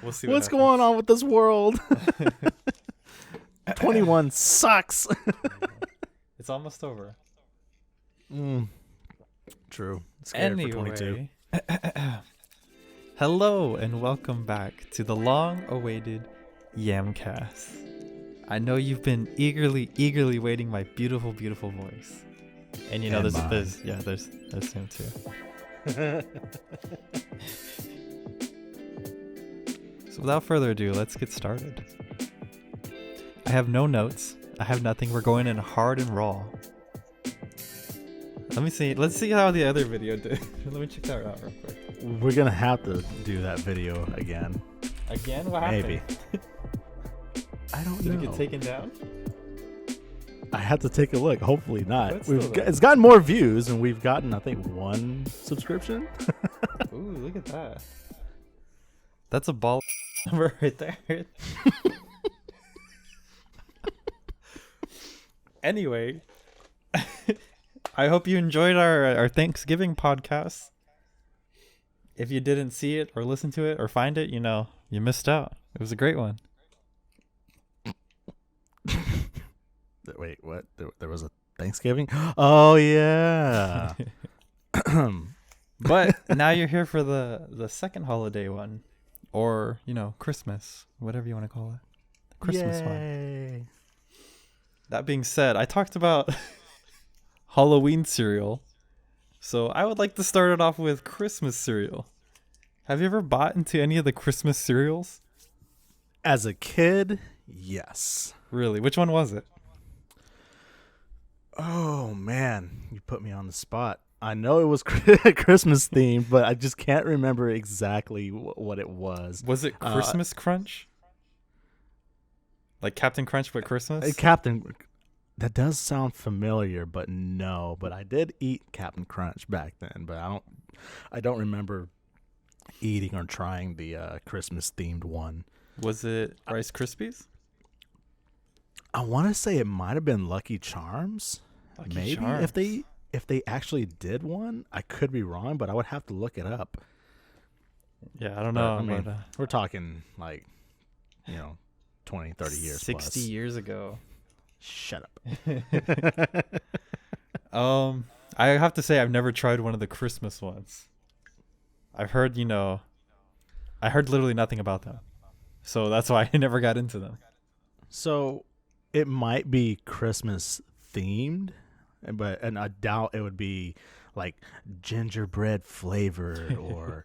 We'll see What's going on with this world? 21 sucks. It's almost over. True. Scared for 22. Hello and welcome back to the long-awaited YAMcast. I know you've been eagerly waiting my beautiful voice. And you know, there's him too. So without further ado, let's get started. I have no notes. I have nothing. We're going in hard and raw. Let me see. Let's see how the other video did. Let me check that out real quick. We're going to have to do that video again. Again? What happened? Maybe. I don't know. Did it get taken down? I have to take a look. Hopefully not. It's gotten more views, and we've gotten, I think, 1 subscription. Ooh, look at that. That's a ball number right there. Anyway, I hope you enjoyed our Thanksgiving podcast. If you didn't see it or listen to it or find it, you know, you missed out. It was a great one. Wait, what? There was a Thanksgiving? Oh, yeah. But now you're here for the second holiday one. Or, you know, Christmas. Whatever you want to call it. The Christmas one. That being said, I talked about Halloween cereal. So I would like to start it off with Christmas cereal. Have you ever bought into any of the Christmas cereals? As a kid, yes. Really? Which one was it? Oh, man. You put me on the spot. I know it was Christmas themed, but I just can't remember exactly what it was. Was it Christmas Crunch? Like Captain Crunch but Christmas? That does sound familiar, but no. But I did eat Captain Crunch back then, but I don't remember eating or trying the Christmas themed one. Was it Rice Krispies? I want to say it might have been Lucky Charms. Maybe Charms. If they actually did one, I could be wrong, but I would have to look it up. Yeah, I don't know. I mean, we're talking like, 20, 30 years 60 plus. years ago. Shut up. I have to say I've never tried one of the Christmas ones. I've heard, I heard literally nothing about them. So that's why I never got into them. So it might be Christmas themed, and I doubt it would be like gingerbread flavored or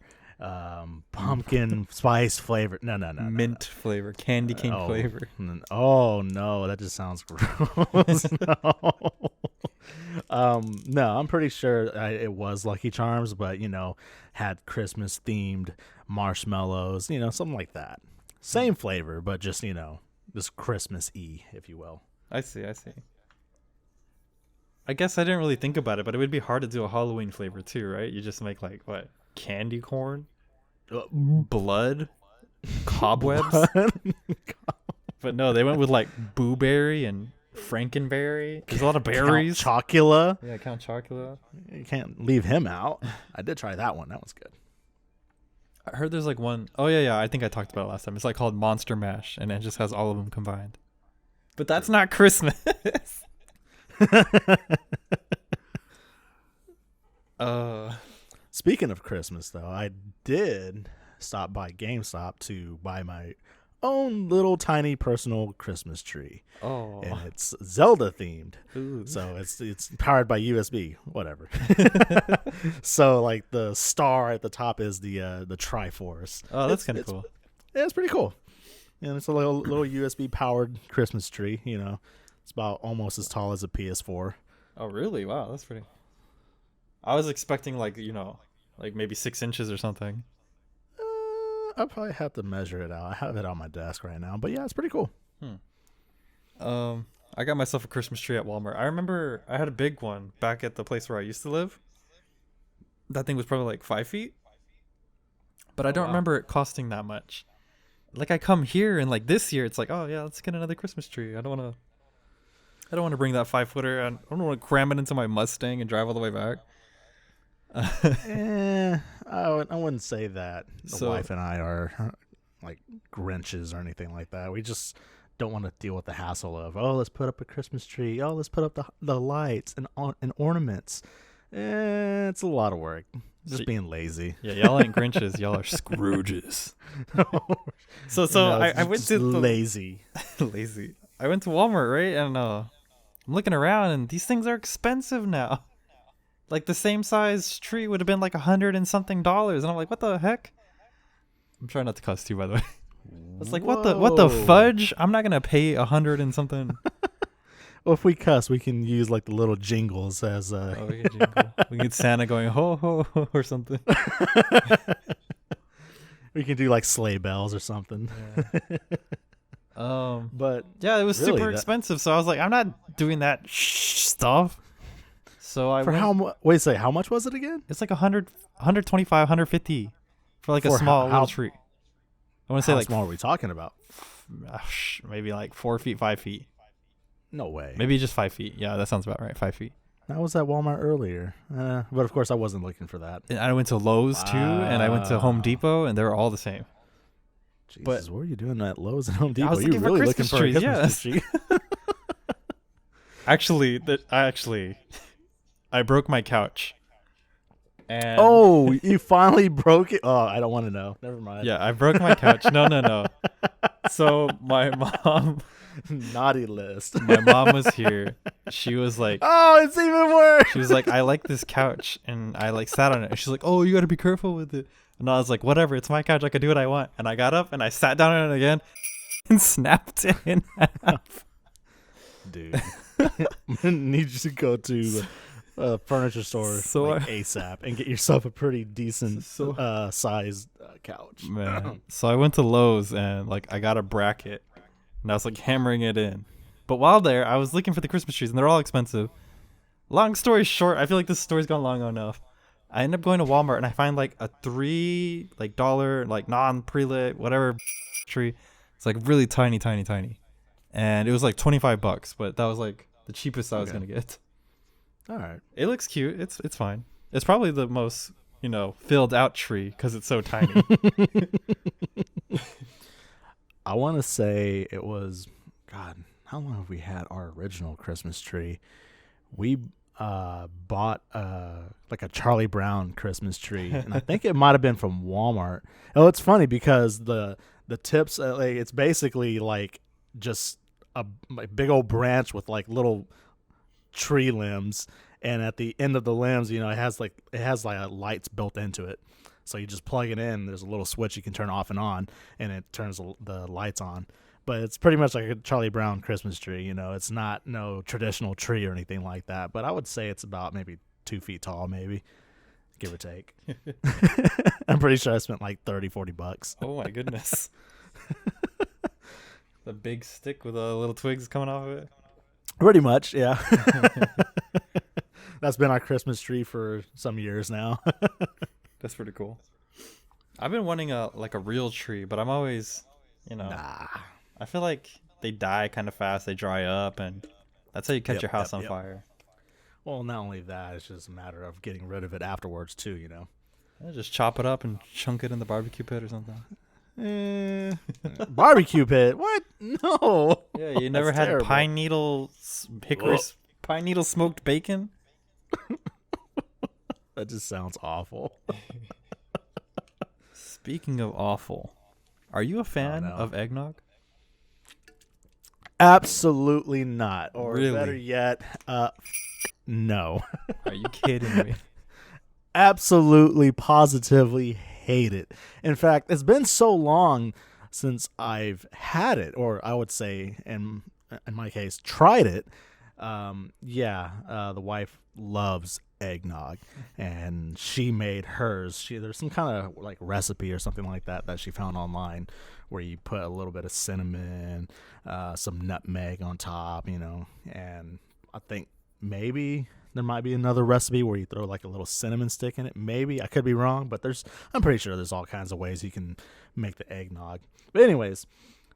pumpkin spice flavor. No. Mint flavor, candy cane flavor. Oh no, that just sounds gross. No, I'm pretty sure it was Lucky Charms, but had Christmas themed marshmallows, something like that. Same flavor, but just this Christmas-y, if you will. I see. I guess I didn't really think about it, but it would be hard to do a Halloween flavor too, right? You just make like what? Candy corn? Blood? Cobwebs? But no, they went with like blueberry and frankenberry. There's a lot of berries. Count Chocula. Yeah, Count Chocula. You can't leave him out. I did try that one. That was good. I heard there's like one. Oh yeah. I think I talked about it last time. It's like called Monster Mash, and it just has all of them combined. But that's not Christmas. Speaking of Christmas, though, I did stop by GameStop to buy my own little tiny personal Christmas tree. Oh, and it's Zelda themed. Ooh. So it's powered by USB, whatever. So like the star at the top is the Triforce. Oh, that's kind of cool. Yeah, it's pretty cool. And it's a little USB powered Christmas tree. It's about almost as tall as a PS4. Oh, really? Wow, that's pretty. I was expecting like maybe 6 inches or something. I'll probably have to measure it out. I have it on my desk right now, but yeah, it's pretty cool. I got myself a Christmas tree at Walmart. I remember I had a big one back at the place where I used to live. That thing was probably like 5 feet, but I don't remember it costing that much. Like I come here and like this year, it's like, oh yeah, let's get another Christmas tree. I don't want to bring that 5-footer. I don't want to cram it into my Mustang and drive all the way back. I wouldn't say that. The wife and I are like Grinches or anything like that. We just don't want to deal with the hassle of, oh, let's put up a Christmas tree. Oh, let's put up the lights and ornaments. It's a lot of work. Just being lazy. Yeah, y'all ain't Grinches. Y'all are Scrooges. I went to lazy. Lazy. I went to Walmart, right? And I'm looking around, and these things are expensive now. Like the same size tree would have been like $100 and something, and I'm like, what the heck? I'm trying not to cuss too, by the way. It's like, what the fudge? I'm not gonna pay $100 and something. Well, if we cuss, we can use like the little jingles as we can jingle. We can get Santa going ho ho ho or something. We can do like sleigh bells or something. Yeah. But yeah, it was really super expensive, so I was like, I'm not doing that stuff. So how much was it again? It's like 100, 125, 150 for like a small little tree. I want to say how like small are we talking about? Maybe like 4 feet, 5 feet. No way. Maybe just 5 feet. Yeah, that sounds about right. 5 feet. I was at Walmart earlier, but of course I wasn't looking for that. And I went to Lowe's too, and I went to Home Depot, and they were all the same. Jesus, what were you doing at Lowe's and Home Depot? I was looking for Christmas trees, a Christmas tree? Actually, I broke my couch. And oh, you finally broke it? Oh, I don't want to know. Never mind. Yeah, I broke my couch. No. So my mom... Naughty list. My mom was here. She was like, oh, it's even worse. She was like, I like this couch, and I like sat on it. And she's like, oh, you got to be careful with it. And I was like, whatever, it's my couch. I can do what I want. And I got up and I sat down on it again and snapped it in half. Dude, I need you to go to a furniture store ASAP and get yourself a pretty decent sized couch. Man. So I went to Lowe's and like I got a bracket. And I was like hammering it in. But while there, I was looking for the Christmas trees, and they're all expensive. Long story short, I feel like this story's gone long enough. I end up going to Walmart, and I find like a $3 like non-pre-lit whatever tree. It's like really tiny, and it was like $25. But that was like the cheapest I was gonna get. All right, it looks cute. It's fine. It's probably the most filled out tree because it's so tiny. I want to say it was, God, how long have we had our original Christmas tree? We bought like a Charlie Brown Christmas tree, and I think it might have been from Walmart. Oh, it's funny because the tips, it's basically like just a big old branch with like little tree limbs, and at the end of the limbs, it has like lights built into it. So you just plug it in. There's a little switch you can turn off and on, and it turns the lights on. But it's pretty much like a Charlie Brown Christmas tree. It's not no traditional tree or anything like that. But I would say it's about maybe 2 feet tall, maybe, give or take. I'm pretty sure I spent like $30-$40. Oh my goodness! The big stick with the little twigs coming off of it. Pretty much, yeah. That's been our Christmas tree for some years now. That's pretty cool. I've been wanting a real tree, but I'm always, Nah. I feel like they die kind of fast. They dry up, and that's how you catch your house on fire. Well, not only that, it's just a matter of getting rid of it afterwards too. Yeah, just chop it up and chunk it in the barbecue pit or something. Barbecue pit? What? No. Yeah, you never had terrible. Pine needle smoked bacon? That just sounds awful. Speaking of awful, are you a fan of eggnog? Absolutely not. Or really? Better yet, no. Are you kidding me? Absolutely, positively hate it. In fact, it's been so long since I've had it, or I would say, in my case, tried it. The wife loves eggnog, and she made hers. There's some kind of like recipe or something like that she found online, where you put a little bit of cinnamon, some nutmeg on top, and I think maybe there might be another recipe where you throw like a little cinnamon stick in it. Maybe, I could be wrong, but I'm pretty sure there's all kinds of ways you can make the eggnog. But anyways,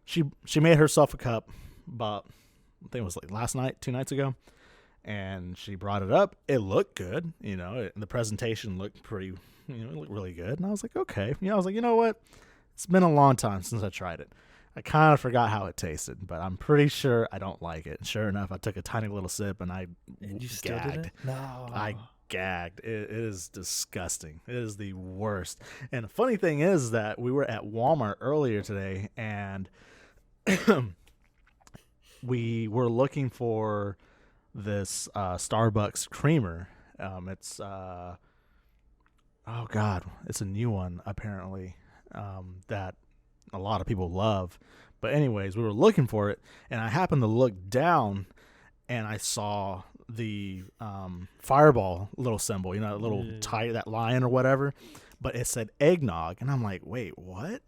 she made herself a cup about, I think it was like 2 nights ago, and she brought it up. It looked good, the presentation looked pretty, it looked really good. And I was like, okay, I was like, you know what? It's been a long time since I tried it. I kind of forgot how it tasted, but I'm pretty sure I don't like it. And sure enough, I took a tiny little sip and I And you still gagged. didn't? No. I gagged. It is disgusting. It is the worst. And the funny thing is that we were at Walmart earlier today, and we were looking for this Starbucks creamer. It's oh god, it's a new one apparently that a lot of people love. But anyways, we were looking for it, and I happened to look down, and I saw the Fireball little symbol, that little that lion or whatever, but it said eggnog, and I'm like, wait, what?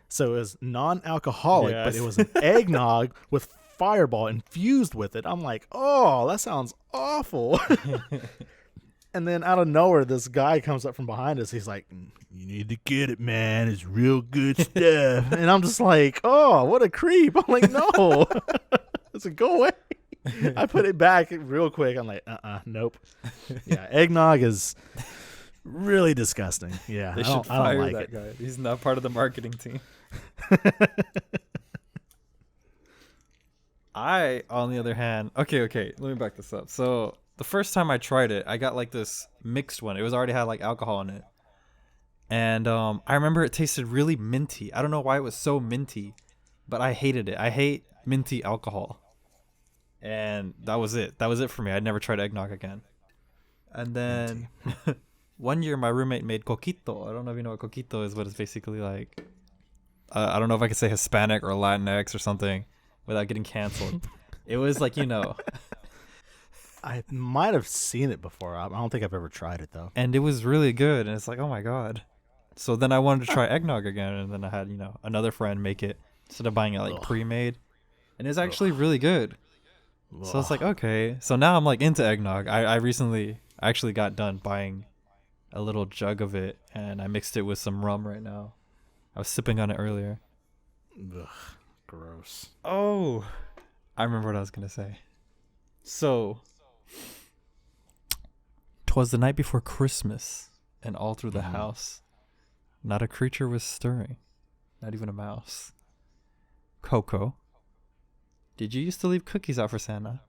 So it was non-alcoholic, but it was an eggnog with Fireball infused with it. I'm like, oh, that sounds awful. And then out of nowhere, this guy comes up from behind us. He's like, you need to get it, man. It's real good stuff. And I'm just like, oh, what a creep. I'm like, no. I said, go away. I put it back real quick. I'm like, nope. Yeah, eggnog is really disgusting. Yeah, They I should don't fire like that it. guy. He's not part of the marketing team. On the other hand, okay, let me back this up. So the first time I tried it, I got like this mixed one. It was already had like alcohol in it. And I remember it tasted really minty. I don't know why it was so minty, but I hated it. I hate minty alcohol. And that was it. That was it for me. I'd never tried eggnog again. And then one year my roommate made coquito. I don't know if you know what coquito is, but it's basically like, I don't know if I could say Hispanic or Latinx or something without getting canceled. It was like, I might have seen it before. I don't think I've ever tried it, though. and it was really good. And it's like, oh my God. So then I wanted to try eggnog again. And then I had, another friend make it instead of buying it like pre-made. And it's actually really good. So it's like, okay. So now I'm like into eggnog. I recently actually got done buying a little jug of it, and I mixed it with some rum right now. I was sipping on it earlier. Ugh, gross. Oh, I remember what I was going to say. So, 'twas the night before Christmas, and all through the house, not a creature was stirring, not even a mouse. Coco, did you used to leave cookies out for Santa?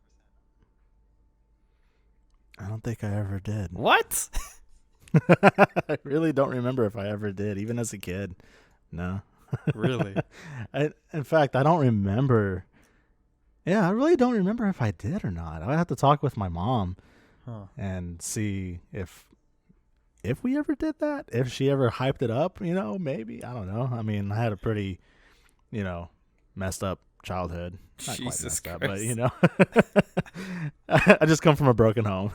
I don't think I ever did. What? I really don't remember if I ever did, even as a kid. No. Really? In fact, I don't remember. Yeah, I really don't remember if I did or not. I would have to talk with my mom and see if we ever did that. If she ever hyped it up, maybe. I don't know. I mean, I had a pretty, messed up childhood. Not Jesus quite Christ. messed up, but I just come from a broken home.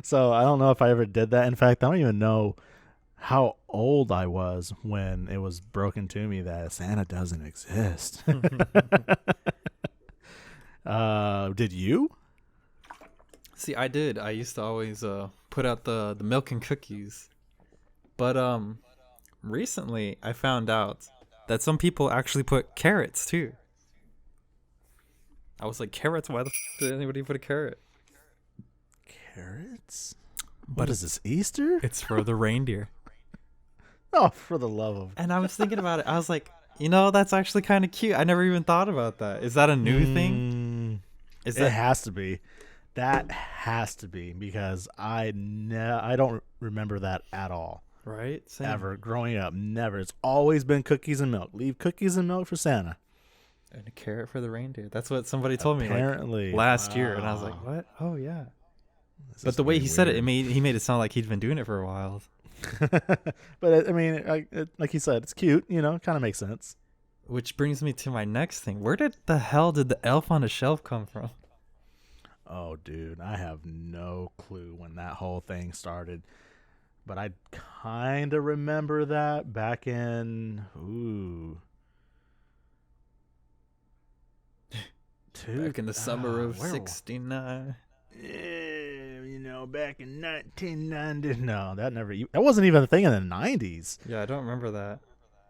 So I don't know if I ever did that. In fact, I don't even know how old I was when it was broken to me that Santa doesn't exist. Did you? See, I did. I used to always put out the milk and cookies. But recently I found out that some people actually put carrots too. I was like, carrots? Why the did anybody put a carrot? Carrots? What is this, Easter? It's for the reindeer. Oh, for the love of... And I was thinking about it. I was like, that's actually kind of cute. I never even thought about that. Is that a new thing? It has to be. That has to be, because I don't remember that at all. Right? Same. Ever. Growing up, never. It's always been cookies and milk. Leave cookies and milk for Santa. And a carrot for the reindeer. That's what somebody told me Apparently. last year. And I was like, what? Oh, yeah. This But the way is he said it, weird. he made it sound like he'd been doing it for a while. But I mean, like he said, it's cute. Kind of makes sense. Which brings me to my next thing. Where did the hell did the elf on the shelf come from? Oh, dude, I have no clue when that whole thing started. But I kind of remember that back in, Back in the summer of where 69. Back in 1990. No, that wasn't even a thing in the 90s. Yeah, I don't remember that.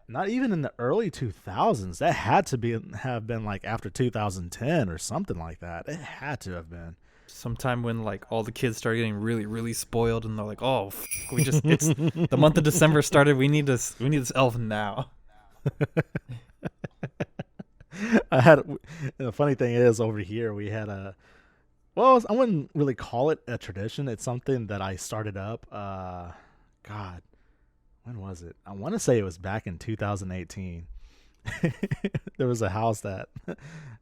Not even in the early 2000s. That had to have been like after 2010 or something like that. It had to have been. sometime when like all the kids started getting really really spoiled and they're like, oh we just it's the month of December started, we need this elf now. The funny thing is, over here we had well, I wouldn't really call it a tradition. It's something that I started up God, when was it? I want to say it was back in 2018. There was a house that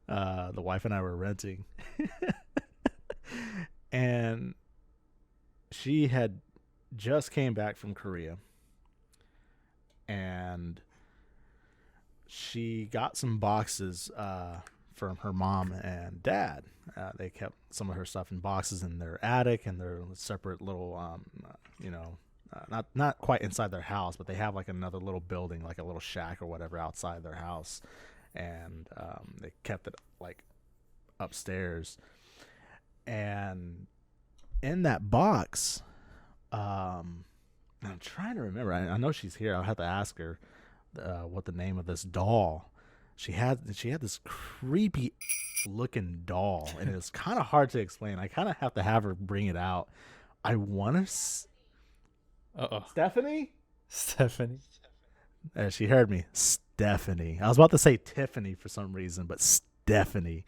the wife and I were renting. And she had just came back from Korea, and she got some boxes from her mom and dad. They kept some of her stuff in boxes in their attic and their separate little, not quite inside their house, but they have like another little building, like a little shack or whatever outside their house, and they kept it like upstairs. And in that box, I'm trying to remember. I know she's here. I'll have to ask her what the name of this doll. She had this creepy looking doll, and it's kind of hard to explain. I kind of have to have her bring it out. I want to. Stephanie. She heard me. Stephanie. I was about to say Tiffany for some reason, but Stephanie.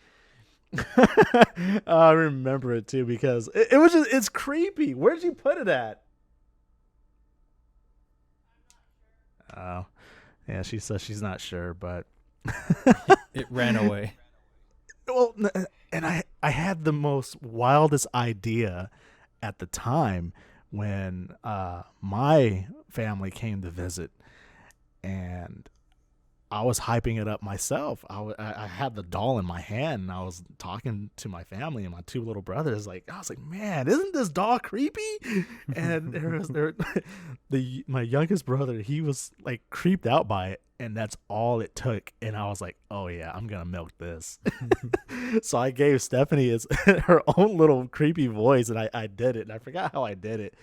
I remember it too because it was just, it's creepy. Where'd you put it at? Oh, yeah. She says she's not sure, but it ran away. Well, and I had the most wildest idea at the time when my family came to visit, and I was hyping it up myself. I had the doll in my hand, and I was talking to my family and my two little brothers. I was like, man, isn't this doll creepy? And my youngest brother, he was like creeped out by it, and that's all it took. And I was like, oh yeah, I'm gonna milk this. So I gave Stephanie her own little creepy voice, and I did it. And I forgot how I did it.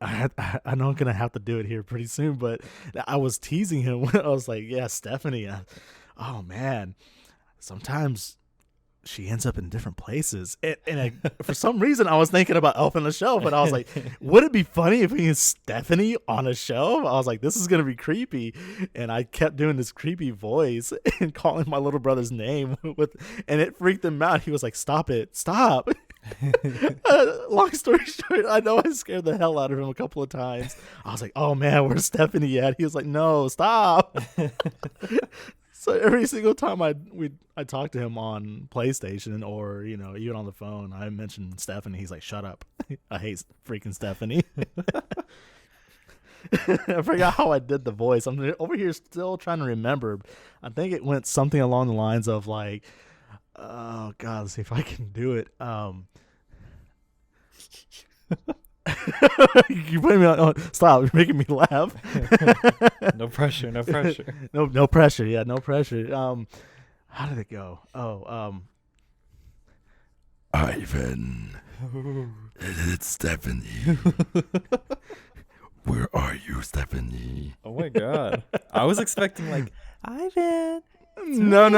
I know I'm gonna have to do it here pretty soon, but I was teasing him when I was like, yeah, Stephanie, oh man, sometimes she ends up in different places, and for some reason I was thinking about Elf on the Shelf, and I was like, would it be funny if we had Stephanie on a shelf? I was like, this is gonna be creepy, and I kept doing this creepy voice and calling my little brother's name and it freaked him out. He was like, stop it, stop. Long story short, I know I scared the hell out of him a couple of times. I was like, oh man, where's Stephanie at? He was like, no, stop. So every single time I talk to him on PlayStation or even on the phone, I mention Stephanie. He's like, shut up. I hate freaking Stephanie. I forgot how I did the voice. I'm over here still trying to remember. I think it went something along the lines of like, oh God, let's see if I can do it. You putting me on. Stop! You're making me laugh. No pressure. No pressure. No pressure. Yeah, no pressure. How did it go? Ivan, it's Stephanie. Where are you, Stephanie? Oh my God! I was expecting like Ivan. No.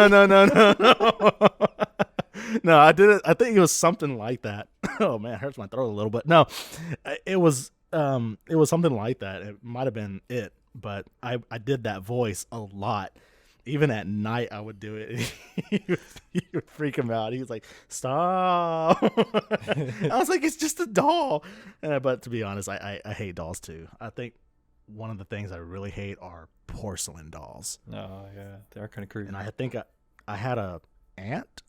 No, I did it. I think it was something like that. Oh man, it hurts my throat a little bit. No, it was something like that. It might have been it, but I did that voice a lot. Even at night, I would do it. He would freak him out. He was like, "Stop!" I was like, "It's just a doll." But to be honest, I hate dolls too. I think one of the things I really hate are porcelain dolls. Oh yeah, they are kind of creepy. And I think I had a aunt,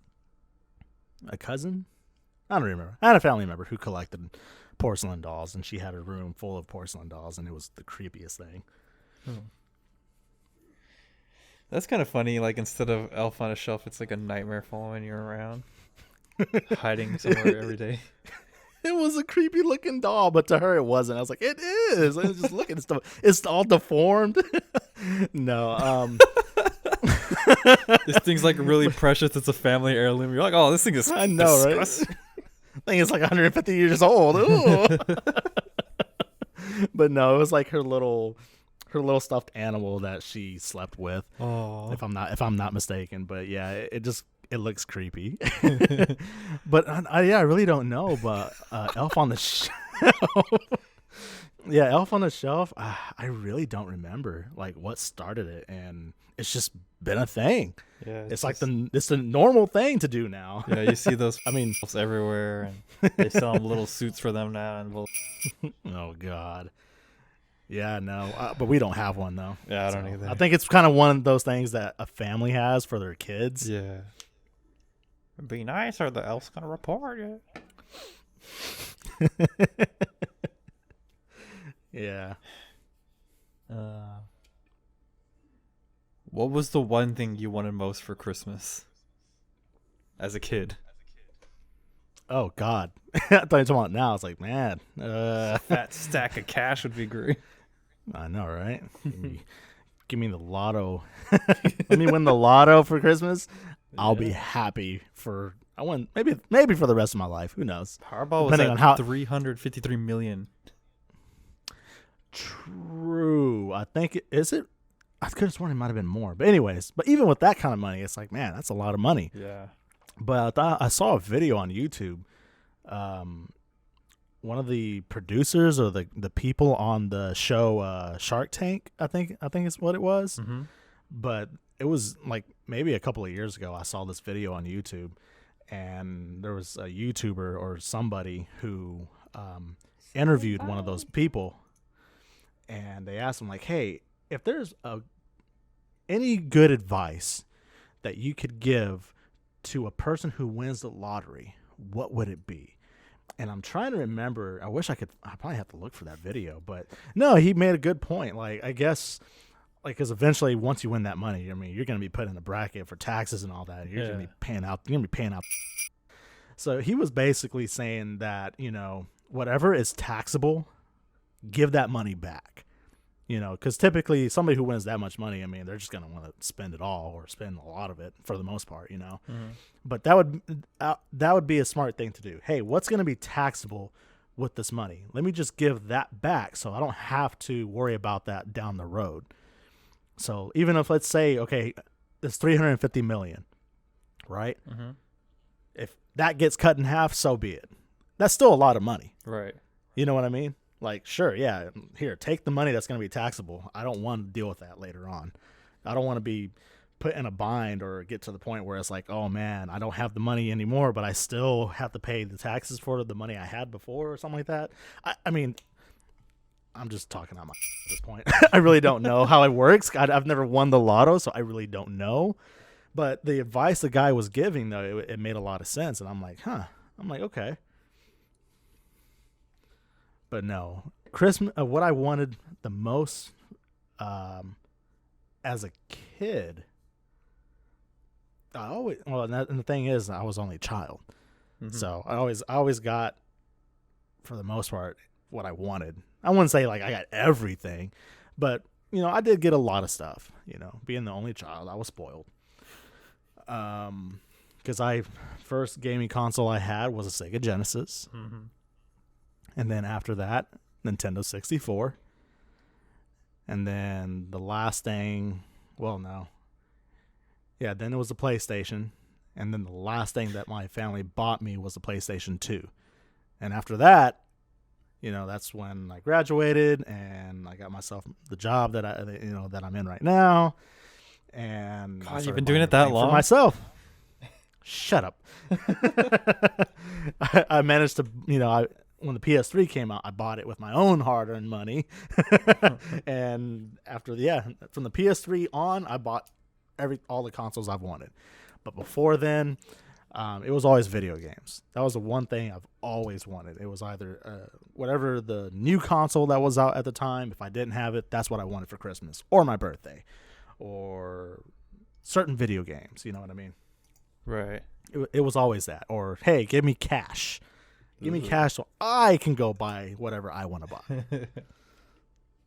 a cousin, I don't remember. I had a family member who collected porcelain dolls, and she had a room full of porcelain dolls, and it was the creepiest thing. That's kind of funny. Like, instead of Elf on a Shelf, it's like a nightmare following you around, hiding somewhere every day. It was a creepy looking doll, but to her it wasn't. I was like, it is. I was just looking at stuff. It's all deformed. No. This thing's like really precious. It's a family heirloom. You're like, oh, this thing is I know, disgusting. Right? I think it's like 150 years old. Ooh. But no, it was like her little stuffed animal that she slept with. Oh. If I'm not mistaken. But yeah, it looks creepy. But I really don't know. But Elf on the Shelf. Yeah, Elf on the Shelf. I really don't remember like what started it, and it's just been a thing. Yeah, it's like it's the normal thing to do now. Yeah, you see those. I mean, elves everywhere, and they sell them little suits for them now. And oh God. Yeah, no, but we don't have one though. Yeah, I don't either. I think it's kind of one of those things that a family has for their kids. Yeah. Be nice, or the elf's gonna report you. Yeah. What was the one thing you wanted most for Christmas as a kid? Oh God. I thought you were talking about now. It's like, man, That stack of cash would be great. I know, right? Give me the lotto. Let me win the lotto for Christmas. I'll be happy for. I won maybe for the rest of my life. Who knows? Powerball was at 353 million. True. I think is it. I could have sworn it might have been more. But anyways, even with that kind of money, it's like, man, that's a lot of money. Yeah. But I saw a video on YouTube. One of the producers or the people on the show Shark Tank, I think is what it was. Mm-hmm. But it was like maybe a couple of years ago. I saw this video on YouTube, and there was a YouTuber or somebody who interviewed one of those people, and they asked him like, "Hey, if there's any good advice that you could give to a person who wins the lottery, what would it be?" And I'm trying to remember. I wish I could. I probably have to look for that video. But no, he made a good point. Like, I guess, like, because eventually, once you win that money, I mean, you're going to be put in a bracket for taxes and all that. You're going to be paying out. You're going to be paying out. So he was basically saying that, whatever is taxable, give that money back. Because typically somebody who wins that much money, I mean, they're just going to want to spend it all or spend a lot of it for the most part, Mm-hmm. But that would be a smart thing to do. Hey, what's going to be taxable with this money? Let me just give that back so I don't have to worry about that down the road. So even if, let's say, okay, it's $350 million, right? Mm-hmm. If that gets cut in half, so be it. That's still a lot of money. Right. You know what I mean? Like, sure, yeah, here, take the money that's going to be taxable. I don't want to deal with that later on. I don't want to be put in a bind or get to the point where it's like, oh, man, I don't have the money anymore, but I still have to pay the taxes for the money I had before or something like that. I mean, I'm just talking out my at this point. I really don't know how it works. I've never won the lotto, so I really don't know. But the advice the guy was giving, though, it made a lot of sense. And I'm like, okay. But no, Christmas. What I wanted the most as a kid, and the thing is, I was only a child, so I always got, for the most part, what I wanted. I wouldn't say like I got everything, but I did get a lot of stuff. Being the only child, I was spoiled. Because first gaming console I had was a Sega Genesis. Mm-hmm. And then after that, Nintendo 64. And then the last thing, then it was the PlayStation. And then the last thing that my family bought me was the PlayStation 2. And after that, that's when I graduated and I got myself the job that that I'm in right now. And God, you've been doing it that long? for myself. Shut up. I managed to, when the PS3 came out, I bought it with my own hard-earned money. And after from the PS3 on, I bought all the consoles I've wanted. But before then, it was always video games. That was the one thing I've always wanted. It was either whatever the new console that was out at the time. If I didn't have it, that's what I wanted for Christmas or my birthday or certain video games. You know what I mean? Right. It was always that. Or, hey, give me cash. Give me cash so I can go buy whatever I want to buy.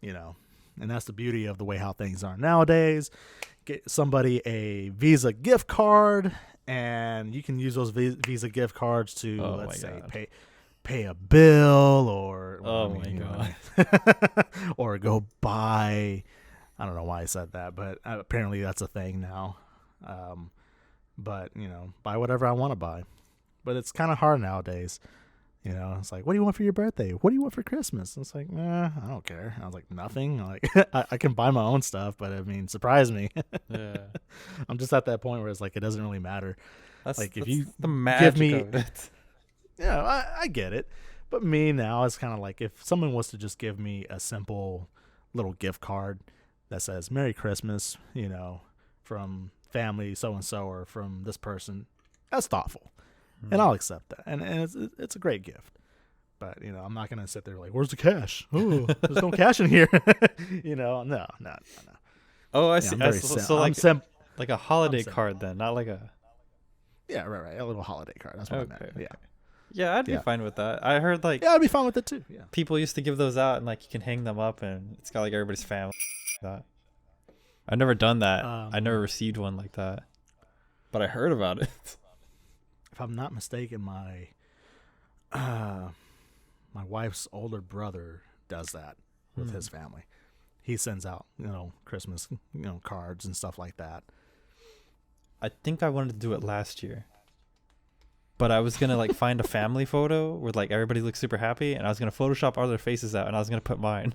And that's the beauty of the way how things are nowadays. Get somebody a Visa gift card, and you can use those Visa gift cards to, let's say, pay a bill or or go buy. I don't know why I said that, but apparently that's a thing now. but buy whatever I want to buy. But it's kind of hard nowadays. It's like, what do you want for your birthday? What do you want for Christmas? And it's like, I don't care. I was like, nothing. Like, I can buy my own stuff, but I mean, surprise me. Yeah. I'm just at that point where it's like, it doesn't really matter. That's Like, if that's you the magic me, of it. yeah, I get it. But me now, it's kind of like if someone was to just give me a simple little gift card that says Merry Christmas, from family so-and-so or from this person, that's thoughtful. And I'll accept that. And it's a great gift. But, I'm not going to sit there like, where's the cash? Oh, there's no cash in here. No. Oh, I Yeah, see. I'm very So like a holiday card then, not like a... Yeah, right. A little holiday card. That's what I meant. Okay. Yeah. Yeah, I'd be fine with that. I heard like Yeah, I'd be fine with it too. Yeah. people used to give those out and like you can hang them up and it's got like everybody's family. That. I've never done that. I never received one like that. But I heard about it. If I'm not mistaken, my my wife's older brother does that with his family. He sends out, Christmas, cards and stuff like that. I think I wanted to do it last year. But I was going to like find a family photo where like everybody looks super happy and I was going to Photoshop all their faces out and I was going to put mine.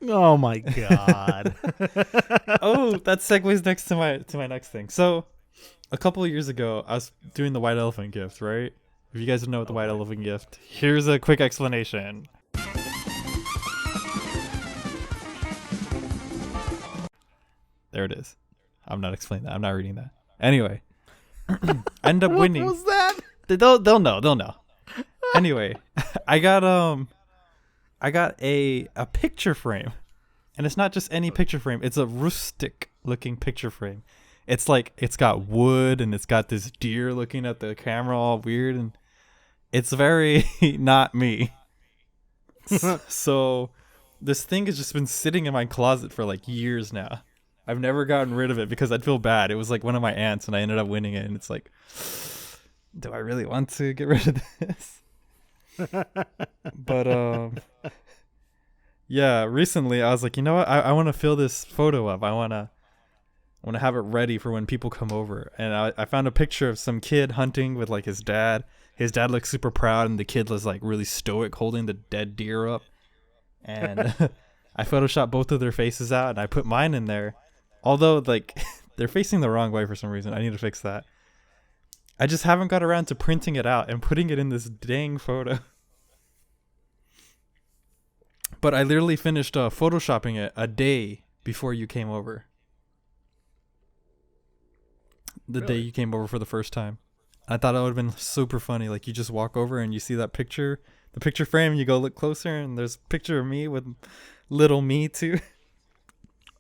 Oh my god. Oh, that segues next to my next thing. So, a couple of years ago, I was doing the white elephant gift, right? If you guys don't know what the white elephant gift, here's a quick explanation. There it is. I'm not explaining that. I'm not reading that. Anyway, I ended up winning. What was that? They'll know. Anyway, I got a picture frame. And it's not just any picture frame. It's a rustic looking picture frame. It's like it's got wood and it's got this deer looking at the camera all weird and it's very not me. So this thing has just been sitting in my closet for like years now. I've never gotten rid of it because I'd feel bad. It was like one of my aunts and I ended up winning it and it's like, do I really want to get rid of this? But yeah, recently I was like, you know what? I want to fill this photo up. I want to have it ready for when people come over. And I found a picture of some kid hunting with like his dad. His dad looks super proud and the kid was like really stoic holding the dead deer up. And I photoshopped both of their faces out and I put mine in there. Although like they're facing the wrong way for some reason. I need to fix that. I just haven't got around to printing it out and putting it in this dang photo. But I literally finished photoshopping it a day before you came over. The day you came over for the first time. I thought it would have been super funny. Like you just walk over and you see that picture, the picture frame, and you go look closer and there's a picture of me with little me too.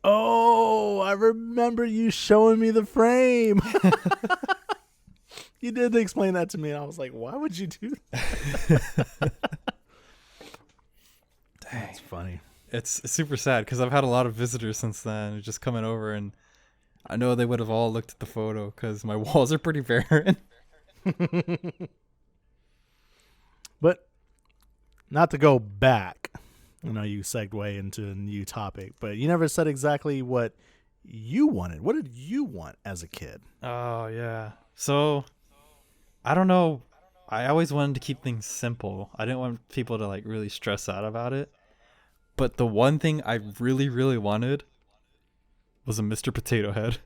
Oh, I remember you showing me the frame. You did explain that to me and I was like, why would you do that? That's funny. It's super sad because I've had a lot of visitors since then just coming over and I know they would have all looked at the photo because my walls are pretty barren. But not to go back, you segue into a new topic, but you never said exactly what you wanted. What did you want as a kid? Oh, yeah. So, I don't know. I always wanted to keep things simple. I didn't want people to like really stress out about it. But the one thing I really, really wanted was a Mr. Potato Head.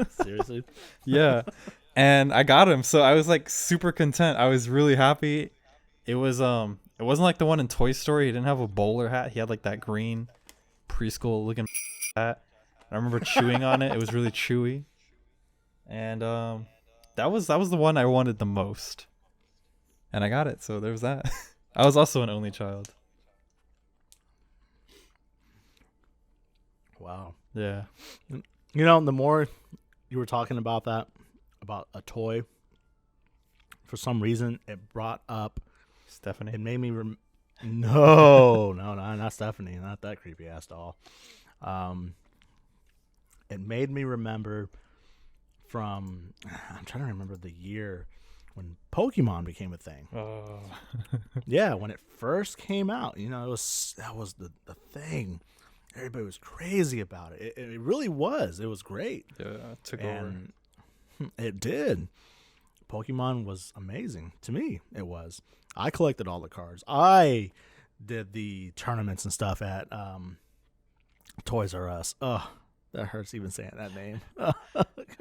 Seriously? Yeah. And I got him. So I was like super content. I was really happy. It wasn't like the one in Toy Story. He didn't have a bowler hat. He had like that green preschool looking hat. I remember chewing on it. It was really chewy. And that was the one I wanted the most. And I got it. So there was that. I was also an only child. Wow. Yeah. The more you were talking about that, about a toy, for some reason it brought up Stephanie. It made me no, not Stephanie, not that creepy ass doll. It made me remember from I'm trying to remember the year when Pokemon became a thing. Oh. Yeah, when it first came out, that was the thing. Everybody was crazy about it. It really was. It was great. Yeah, it took over. And it did. Pokemon was amazing. To me, it was. I collected all the cards. I did the tournaments and stuff at Toys R Us. Ugh, that hurts even saying that name.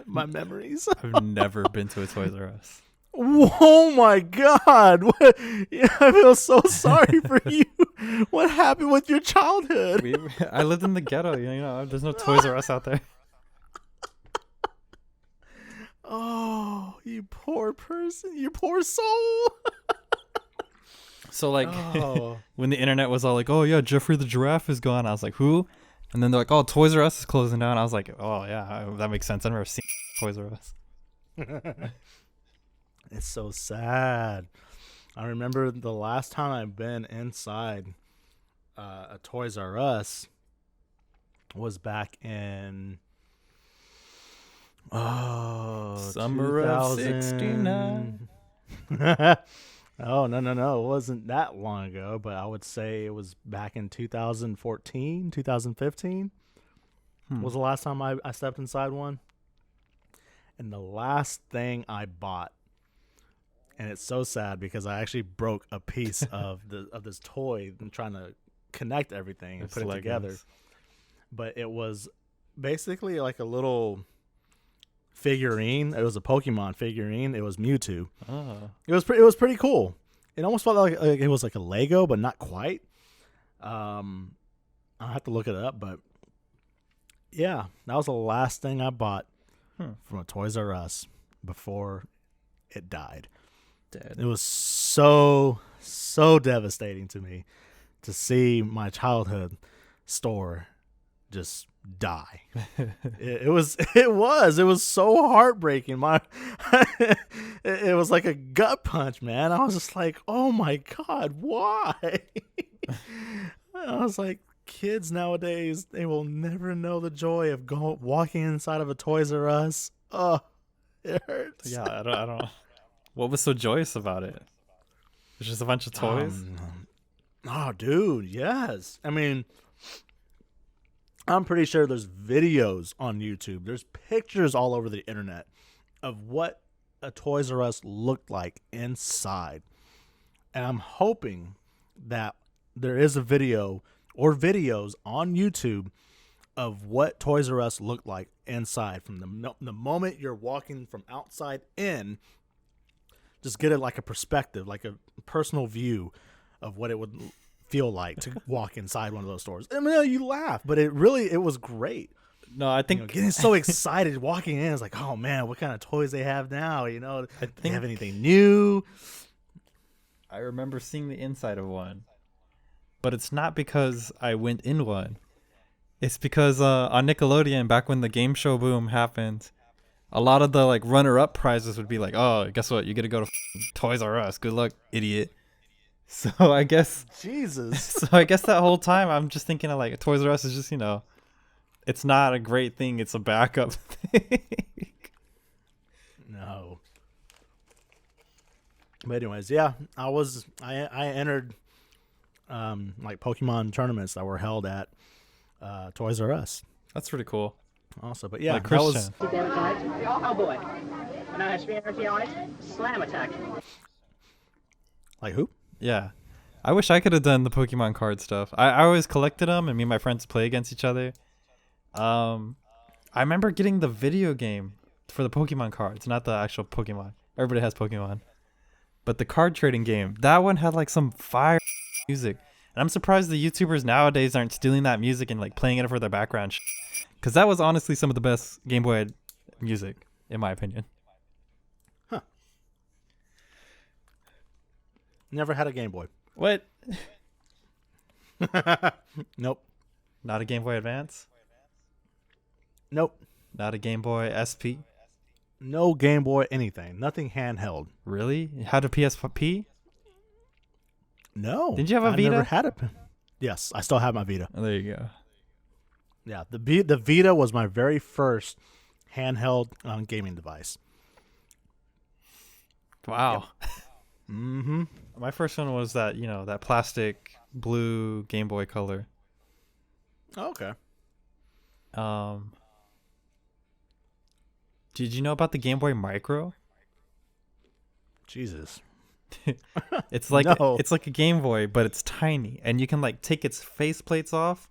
My memories. I've never been to a Toys R Us. Oh my God! What? Yeah, I feel so sorry for you. What happened with your childhood? I lived in the ghetto. You know, there's no Toys R Us out there. Oh, you poor person! You poor soul. So like, when the internet was all like, "Oh yeah, Jeffrey the Giraffe is gone," I was like, "Who?" And then they're like, "Oh, Toys R Us is closing down." I was like, "Oh yeah, that makes sense. I've never seen Toys R Us." It's so sad. I remember the last time I've been inside a Toys R Us was back in Summer of 2000. '69. Oh, no. It wasn't that long ago, but I would say it was back in 2014, 2015 was the last time I stepped inside one. And the last thing I bought, and it's so sad because I actually broke a piece of this toy and trying to connect everything and put it together. But it was basically like a little figurine. It was a Pokemon figurine. It was Mewtwo. Oh. It was pretty cool. It almost felt like it was like a Lego, but not quite. I'll have to look it up, but yeah, that was the last thing I bought from a Toys R Us before it died. Dead. It was so devastating to me to see my childhood store just die. it was so heartbreaking. It was like a gut punch, man. I was just like, oh my God, why? I was like, kids nowadays, they will never know the joy of walking inside of a Toys R Us. Oh, it hurts. Yeah, I don't. What was so joyous about it? It's just a bunch of toys. Oh, dude, yes. I mean, I'm pretty sure there's videos on YouTube. There's pictures all over the internet of what a Toys R Us looked like inside. And I'm hoping that there is a video or videos on YouTube of what Toys R Us looked like inside from the moment you're walking from outside in. Just get it like a perspective, like a personal view of what it would feel like to walk inside one of those stores. I mean, you laugh, but it was great. No, I think Getting so excited walking in. It's like, oh man, what kind of toys they have now? Do they have anything new? I remember seeing the inside of one, but it's not because I went in one. It's because on Nickelodeon, back when the game show boom happened, a lot of the like runner-up prizes would be like, oh, guess what? You get to go to Toys R Us. Good luck, idiot. So I guess Jesus. So I guess that whole time I'm just thinking of like Toys R Us is just, it's not a great thing. It's a backup thing. No. But anyways, yeah, I entered like Pokemon tournaments that were held at Toys R Us. That's pretty cool. Also, but yeah, Like that was Oh boy. And I have Serenity on it. Slam attack. like who? Yeah. I wish I could have done the Pokemon card stuff. I always collected them, and me and my friends play against each other. I remember getting the video game for the Pokemon cards, not the actual Pokemon. Everybody has Pokemon. But the card trading game, that one had like some fire music. And I'm surprised the YouTubers nowadays aren't stealing that music and like playing it for their background. Because that was honestly some of the best Game Boy music, in my opinion. Huh. Never had a Game Boy. What? Nope. Not a Game Boy Advance? Nope. Not a Game Boy SP? No Game Boy anything. Nothing handheld. Really? You had a PSP? No. Didn't you have a I Vita? never had it. Yes, I still have my Vita. Oh, there you go. Yeah, the Vita was my very first handheld gaming device. Wow. Mm-hmm. My first one was that, that plastic blue Game Boy Color. Oh, okay. Did you know about the Game Boy Micro? Jesus. It's like No. it's like a Game Boy, but it's tiny, and you can like take its faceplates off.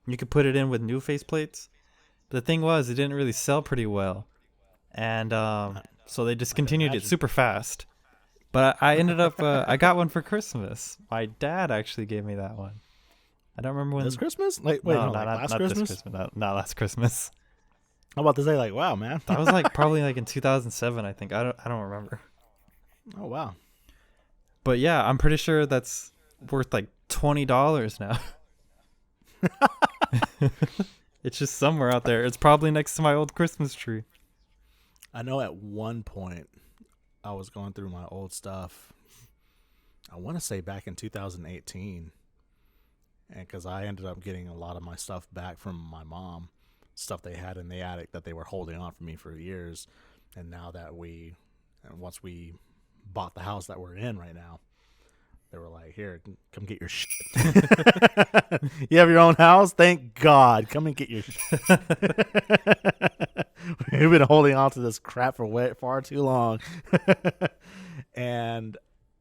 You could put it in with new faceplates. The thing was, it didn't really sell pretty well, and so they discontinued it super fast. But I ended up I got one for Christmas. My dad actually gave me that one. I don't remember when. This Christmas? Like, wait, no, no, like not last this Christmas? Christmas. Not last Christmas. I'm about to say, like, wow, man. That was like probably like in 2007, I think. I don't remember. Oh, wow. But yeah, I'm pretty sure that's worth like $20 now. It's just somewhere out there. It's probably next to my old Christmas tree. I know at one point I was going through my old stuff. I want to say back in 2018. And because I ended up getting a lot of my stuff back from my mom, stuff they had in the attic that they were holding on for me for years. And now that once we bought the house that we're in right now, they were like, here, come get your shit. You have your own house? Thank God. Come and get your shit. We've been holding on to this crap for far too long. And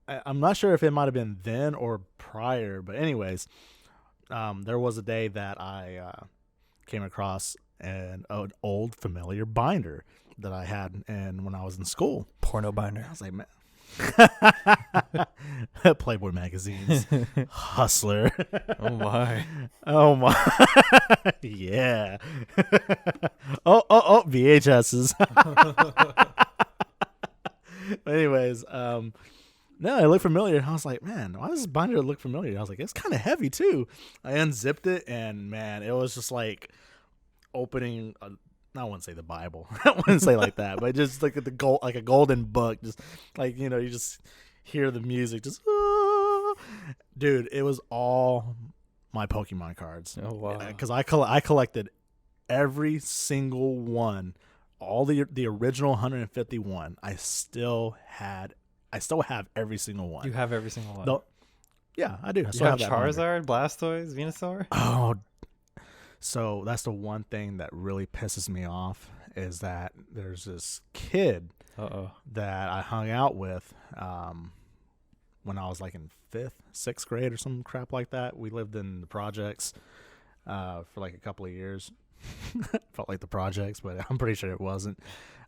I'm not sure if it might have been then or prior, but anyways, there was a day that I came across an old familiar binder that I had when I was in school. Porno binder. I was like, man. Playboy magazines. Hustler. Oh my. Oh my. Yeah. Oh, VHSs. Anyways, no, it looked familiar. And I was like, man, why does this binder look familiar? I was like, it's kind of heavy too. I unzipped it, and man, it was just like opening I wouldn't say the Bible. I wouldn't say like that, but just like like a golden book. Just like, you just hear the music. Just, dude, it was all my Pokemon cards. Oh wow! Because I collected every single one, all the original 151. I still have every single one. You have every single one. Yeah, I do. I You still have that binder. Charizard, Blastoise, Venusaur. Oh. So that's the one thing that really pisses me off is that there's this kid that I hung out with when I was like in 5th, 6th grade or some crap like that. We lived in the projects for like a couple of years. Felt like the projects, but I'm pretty sure it wasn't.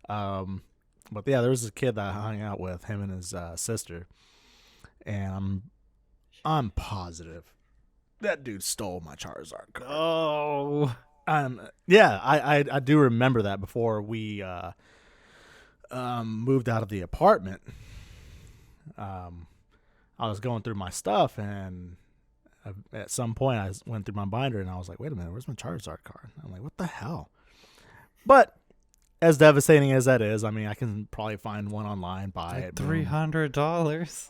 But yeah, there was this kid that I hung out with, him and his sister, and I'm positive that dude stole my Charizard card. Oh. Yeah, I do remember that before we moved out of the apartment. I was going through my stuff, and at some point I went through my binder, and I was like, wait a minute, where's my Charizard card? I'm like, what the hell? But as devastating as that is, I mean, I can probably find one online, buy it. $300.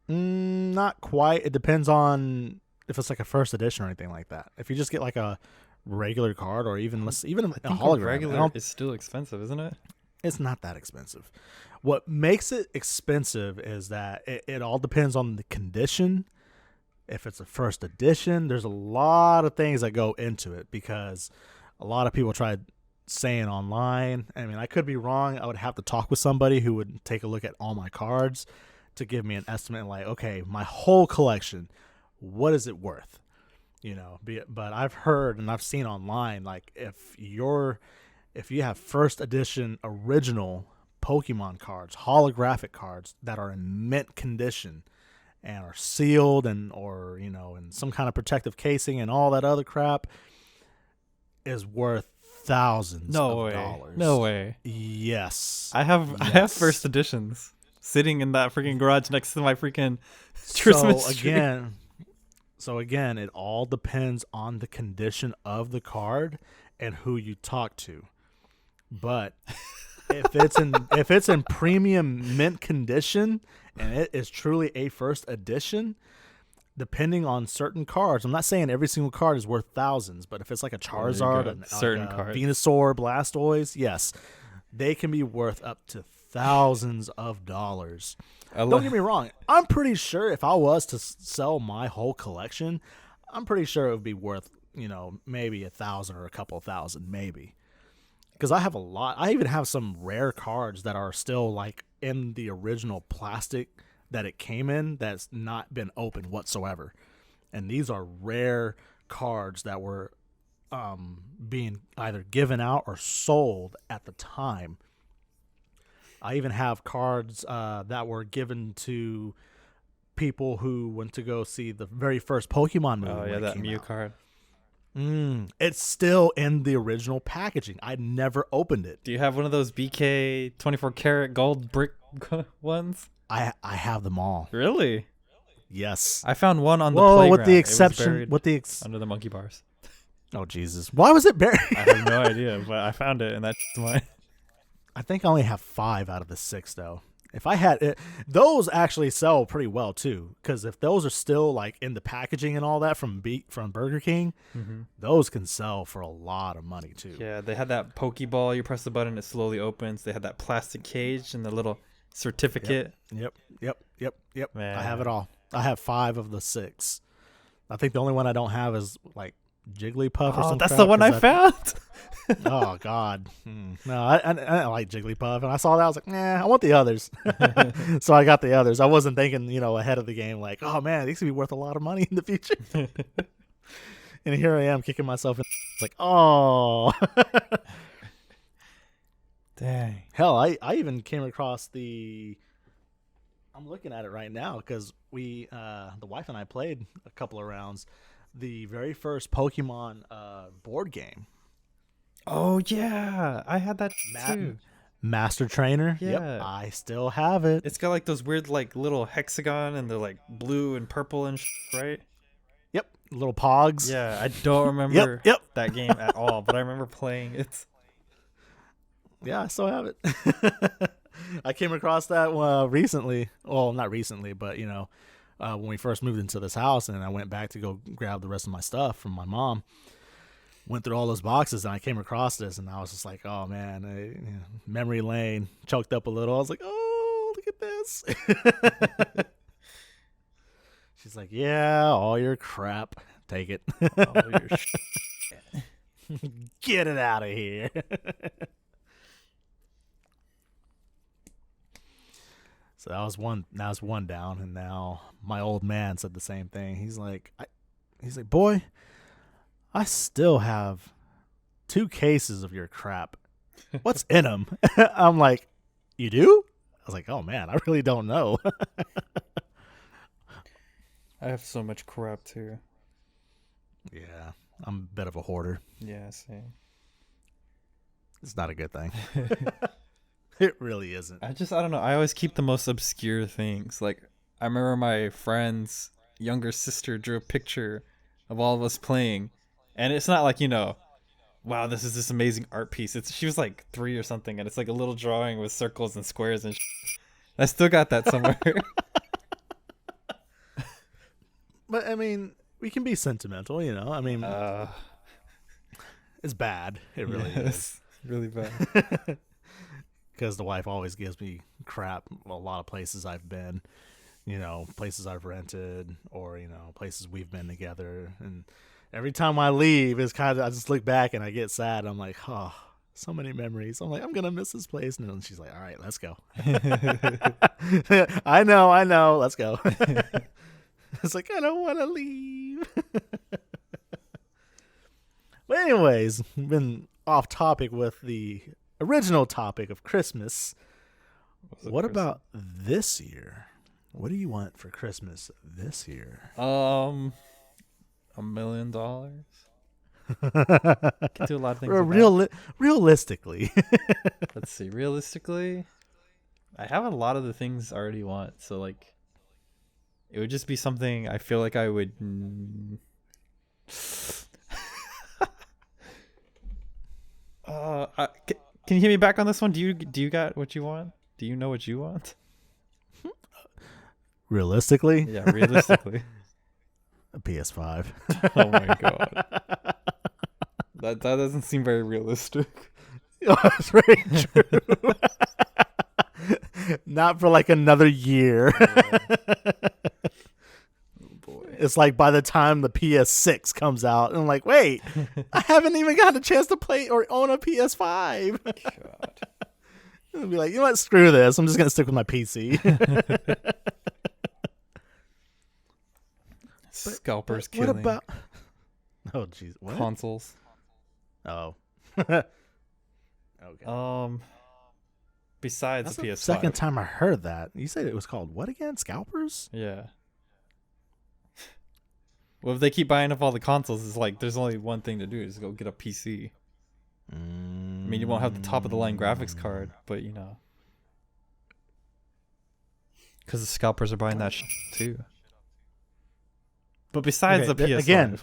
Not quite. It depends on if it's like a first edition or anything like that. If you just get like a regular card, or even a hologram, Regular is still expensive, isn't it? It's not that expensive. What makes it expensive is that it all depends on the condition. If it's a first edition, there's a lot of things that go into it, because a lot of people tried saying online. I mean, I could be wrong. I would have to talk with somebody who would take a look at all my cards to give me an estimate, like, okay, my whole collection, what is it worth? But I've heard and I've seen online, like, if you have first edition original Pokemon cards, holographic cards that are in mint condition and are sealed or in some kind of protective casing and all that other crap, is worth thousands of dollars. No way. Yes. I have first editions sitting in that freaking garage next to my freaking Christmas tree. So again, it all depends on the condition of the card and who you talk to. But if it's in premium mint condition and it is truly a first edition, depending on certain cards, I'm not saying every single card is worth thousands, but if it's like a Charizard, and certain cards, Venusaur, Blastoise, yes, they can be worth up to thousands of dollars. Don't get me wrong. I'm pretty sure if I was to sell my whole collection, I'm pretty sure it would be worth maybe 1,000 or a couple thousand, maybe. Because I have a lot. I even have some rare cards that are still like in the original plastic that it came in that's not been opened whatsoever. And these are rare cards that were being either given out or sold at the time. I even have cards that were given to people who went to go see the very first Pokemon movie. Oh yeah, that Mew card. It's still in the original packaging. I never opened it. Do you have one of those BK 24 karat gold brick ones? I have them all. Really? Yes. I found one on the playground. With the exception, under the monkey bars. Oh Jesus! Why was it buried? I have no idea, but I found it, and that's mine. I think I only have 5 out of the 6 though. If I had it, those actually sell pretty well too. Because if those are still like in the packaging and all that from Burger King, those can sell for a lot of money too. Yeah, they had that Pokeball. You press the button, it slowly opens. They had that plastic cage and the little certificate. Yep. Man. I have it all. I have 5 of the 6. I think the only one I don't have is like Jigglypuff or something. That's the one I found. Oh God, no, I like Jigglypuff, and I saw that I was like, nah, I want the others. So I got the others. I wasn't thinking, ahead of the game, like, oh man, these could be worth a lot of money in the future. And here I am kicking myself in. It's like, oh, dang. Hell, I even came across I'm looking at it right now because the wife and I played a couple of rounds. The very first Pokemon board game. Oh yeah, I had that too. Master Trainer. Yeah. Yep, I still have it. It's got like those weird like little hexagon and they're like blue and purple and right? Yep, little pogs. Yeah, I don't remember Yep. that game at all, but I remember playing it. Yeah, I still have it. I came across that recently. Well, not recently, but when we first moved into this house, and I went back to go grab the rest of my stuff from my mom. Went through all those boxes, and I came across this, and I was just like, oh man, memory lane, choked up a little. I was like, oh, look at this. She's like, yeah, all your crap, take it. All your Get it out of here. So that was one down, and now my old man said the same thing. He's like, boy, I still have 2 cases of your crap. What's in them? I'm like, you do? I was like, oh man, I really don't know. I have so much crap too. Yeah, I'm a bit of a hoarder. Yeah, same. It's not a good thing. It really isn't. I don't know. I always keep the most obscure things. Like, I remember my friend's younger sister drew a picture of all of us playing. And it's not like, wow, this is this amazing art piece. She was like 3 or something. And it's like a little drawing with circles and squares and I still got that somewhere. But, I mean, we can be sentimental, I mean, it's bad. It really is. Really bad. Because the wife always gives me crap. A lot of places I've been, places I've rented, or places we've been together. And every time I leave, it's I just look back and I get sad. I'm like, oh, so many memories. I'm like, I'm gonna miss this place. And then she's like, all right, let's go. I know, let's go. It's like, I don't want to leave. But anyways, we've been off topic with the original topic of Christmas. What about this year? What do you want for Christmas this year? $1 million. Can do a lot of things. Realistically. Let's see. Realistically, I have a lot of the things I already want. So like, it would just be something I feel like I would. Can you hit me back on this one? Do you got what you want? Do you know what you want? Realistically? Yeah, realistically. A PS5. Oh my god. That doesn't seem very realistic. Oh, that's very true. Not for like another year. Oh boy. It's like by the time the PS6 comes out, and I'm like, wait, I haven't even gotten a chance to play or own a PS5. God. I'll be like, you know what? Screw this. I'm just gonna stick with my PC. Scalpers What killing about? Oh, jeez. What? consoles. Oh. Okay. Besides That's the the PS5. second time I heard that. You said it was called what again? Scalpers? Yeah. Well, if they keep buying up all the consoles, it's like there's only one thing to do: is go get a PC. I mean, you won't have the top of the line graphics card, but you know, because the scalpers are buying that too. But besides the PS5,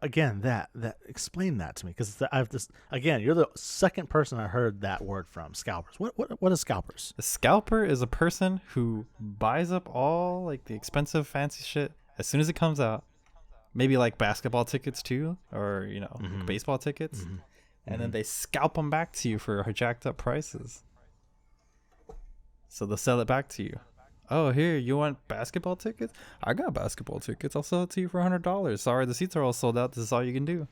Again, that explain that to me, because I've this again. You're the second person I heard that word from. Scalpers. What is scalpers? a scalper is a person who buys up all like the expensive fancy shit as soon as it comes out. Maybe like basketball tickets too, or you know, baseball tickets, and then they scalp them back to you for jacked up prices. So they'll sell it back to you. Oh, here, you want basketball tickets? I got basketball tickets. I'll sell it to you for $100. Sorry, the seats are all sold out. This is all you can do.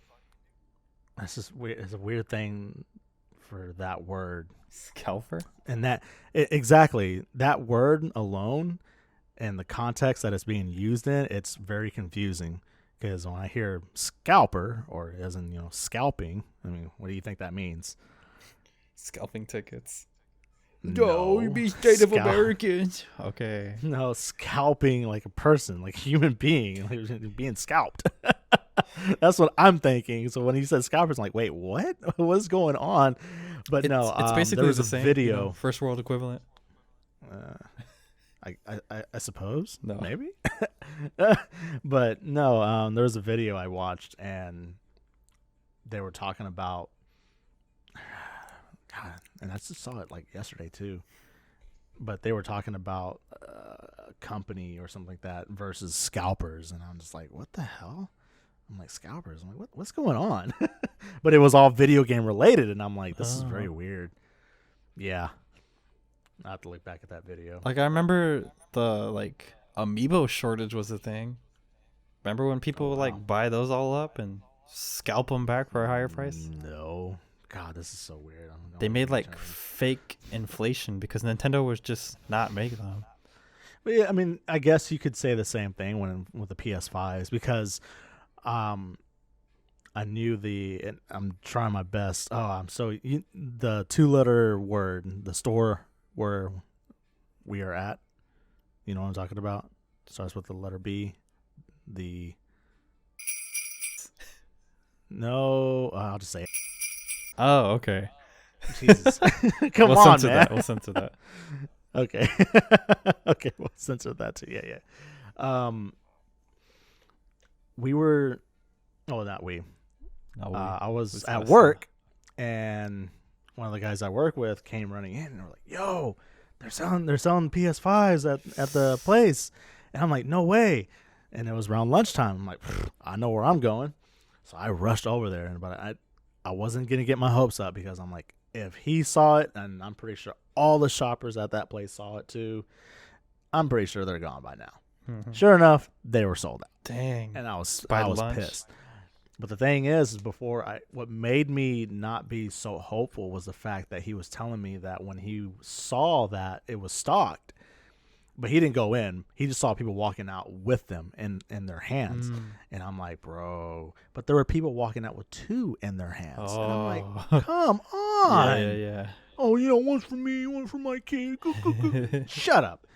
That's just weird. It's a weird thing for that word. Scalper? And exactly that word alone and the context that it's being used in, it's very confusing. Because when I hear scalper, or as in, scalping, I mean, what do you think that means? Scalping tickets. No, you be state of Americans. Okay. No, scalping like a person, like a human being, like being scalped. That's what I'm thinking. So when he said scalpers, I'm like, wait, what? What's going on? But It's basically there was the a same video. first world equivalent. I suppose. No. Maybe. But no, there was a video I watched, and they were talking about, God, and I just saw it like yesterday too. But they were talking about a company or something like that versus scalpers, and I'm just like, what the hell? I'm like, scalpers. I'm like, what's going on? But it was all video game related, and I'm like, this is very weird. Yeah. I have to look back at that video. Like, I remember the amiibo shortage was a thing. Remember when people would buy those all up and scalp them back for a higher price? No. God, this is so weird. They made fake inflation because Nintendo was just not making them. But yeah, I mean, I guess you could say the same thing with the PS5s, because I knew and I'm trying my best. The 2-letter word, the store where we are at, you know what I'm talking about? Starts with the letter B. No, I'll just say it. Oh, okay. Jesus. Come we'll on, censor man. That. We'll censor that. Okay. Okay, we'll censor that too. Yeah. We were, not we. I was at work, and one of the guys I work with came running in, and we're like, "Yo, they're selling PS5s at the place," and I'm like, "No way!" And it was around lunchtime. I'm like, "I know where I'm going," so I rushed over there, but I wasn't gonna get my hopes up, because I'm like, if he saw it, and I'm pretty sure all the shoppers at that place saw it too, I'm pretty sure they're gone by now. Mm-hmm. Sure enough, they were sold out. Dang! And I was lunch? pissed. But the thing is what made me not be so hopeful was the fact that he was telling me that when he saw that it was stocked, but he didn't go in. He just saw people walking out with them in their hands. And I'm like, bro. But there were people walking out with 2 in their hands. And I'm like, come on. Yeah. Oh, one's for me, one's for my kid. Shut up.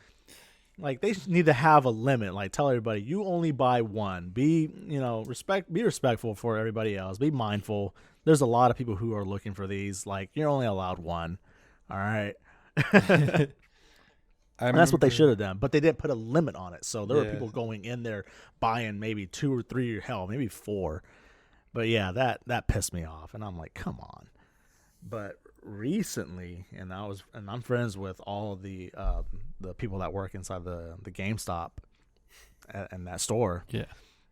Like, they need to have a limit. Like, tell everybody, you only buy one. Be respectful for everybody else. Be mindful. There's a lot of people who are looking for these. Like, you're only allowed one. All right. And that's what they should have done. But they didn't put a limit on it. So there were people going in there buying maybe 2 or 3, or hell, maybe 4. But yeah, that pissed me off. And I'm like, come on. But recently, and I'm friends with all of the people that work inside the GameStop in that store. Yeah.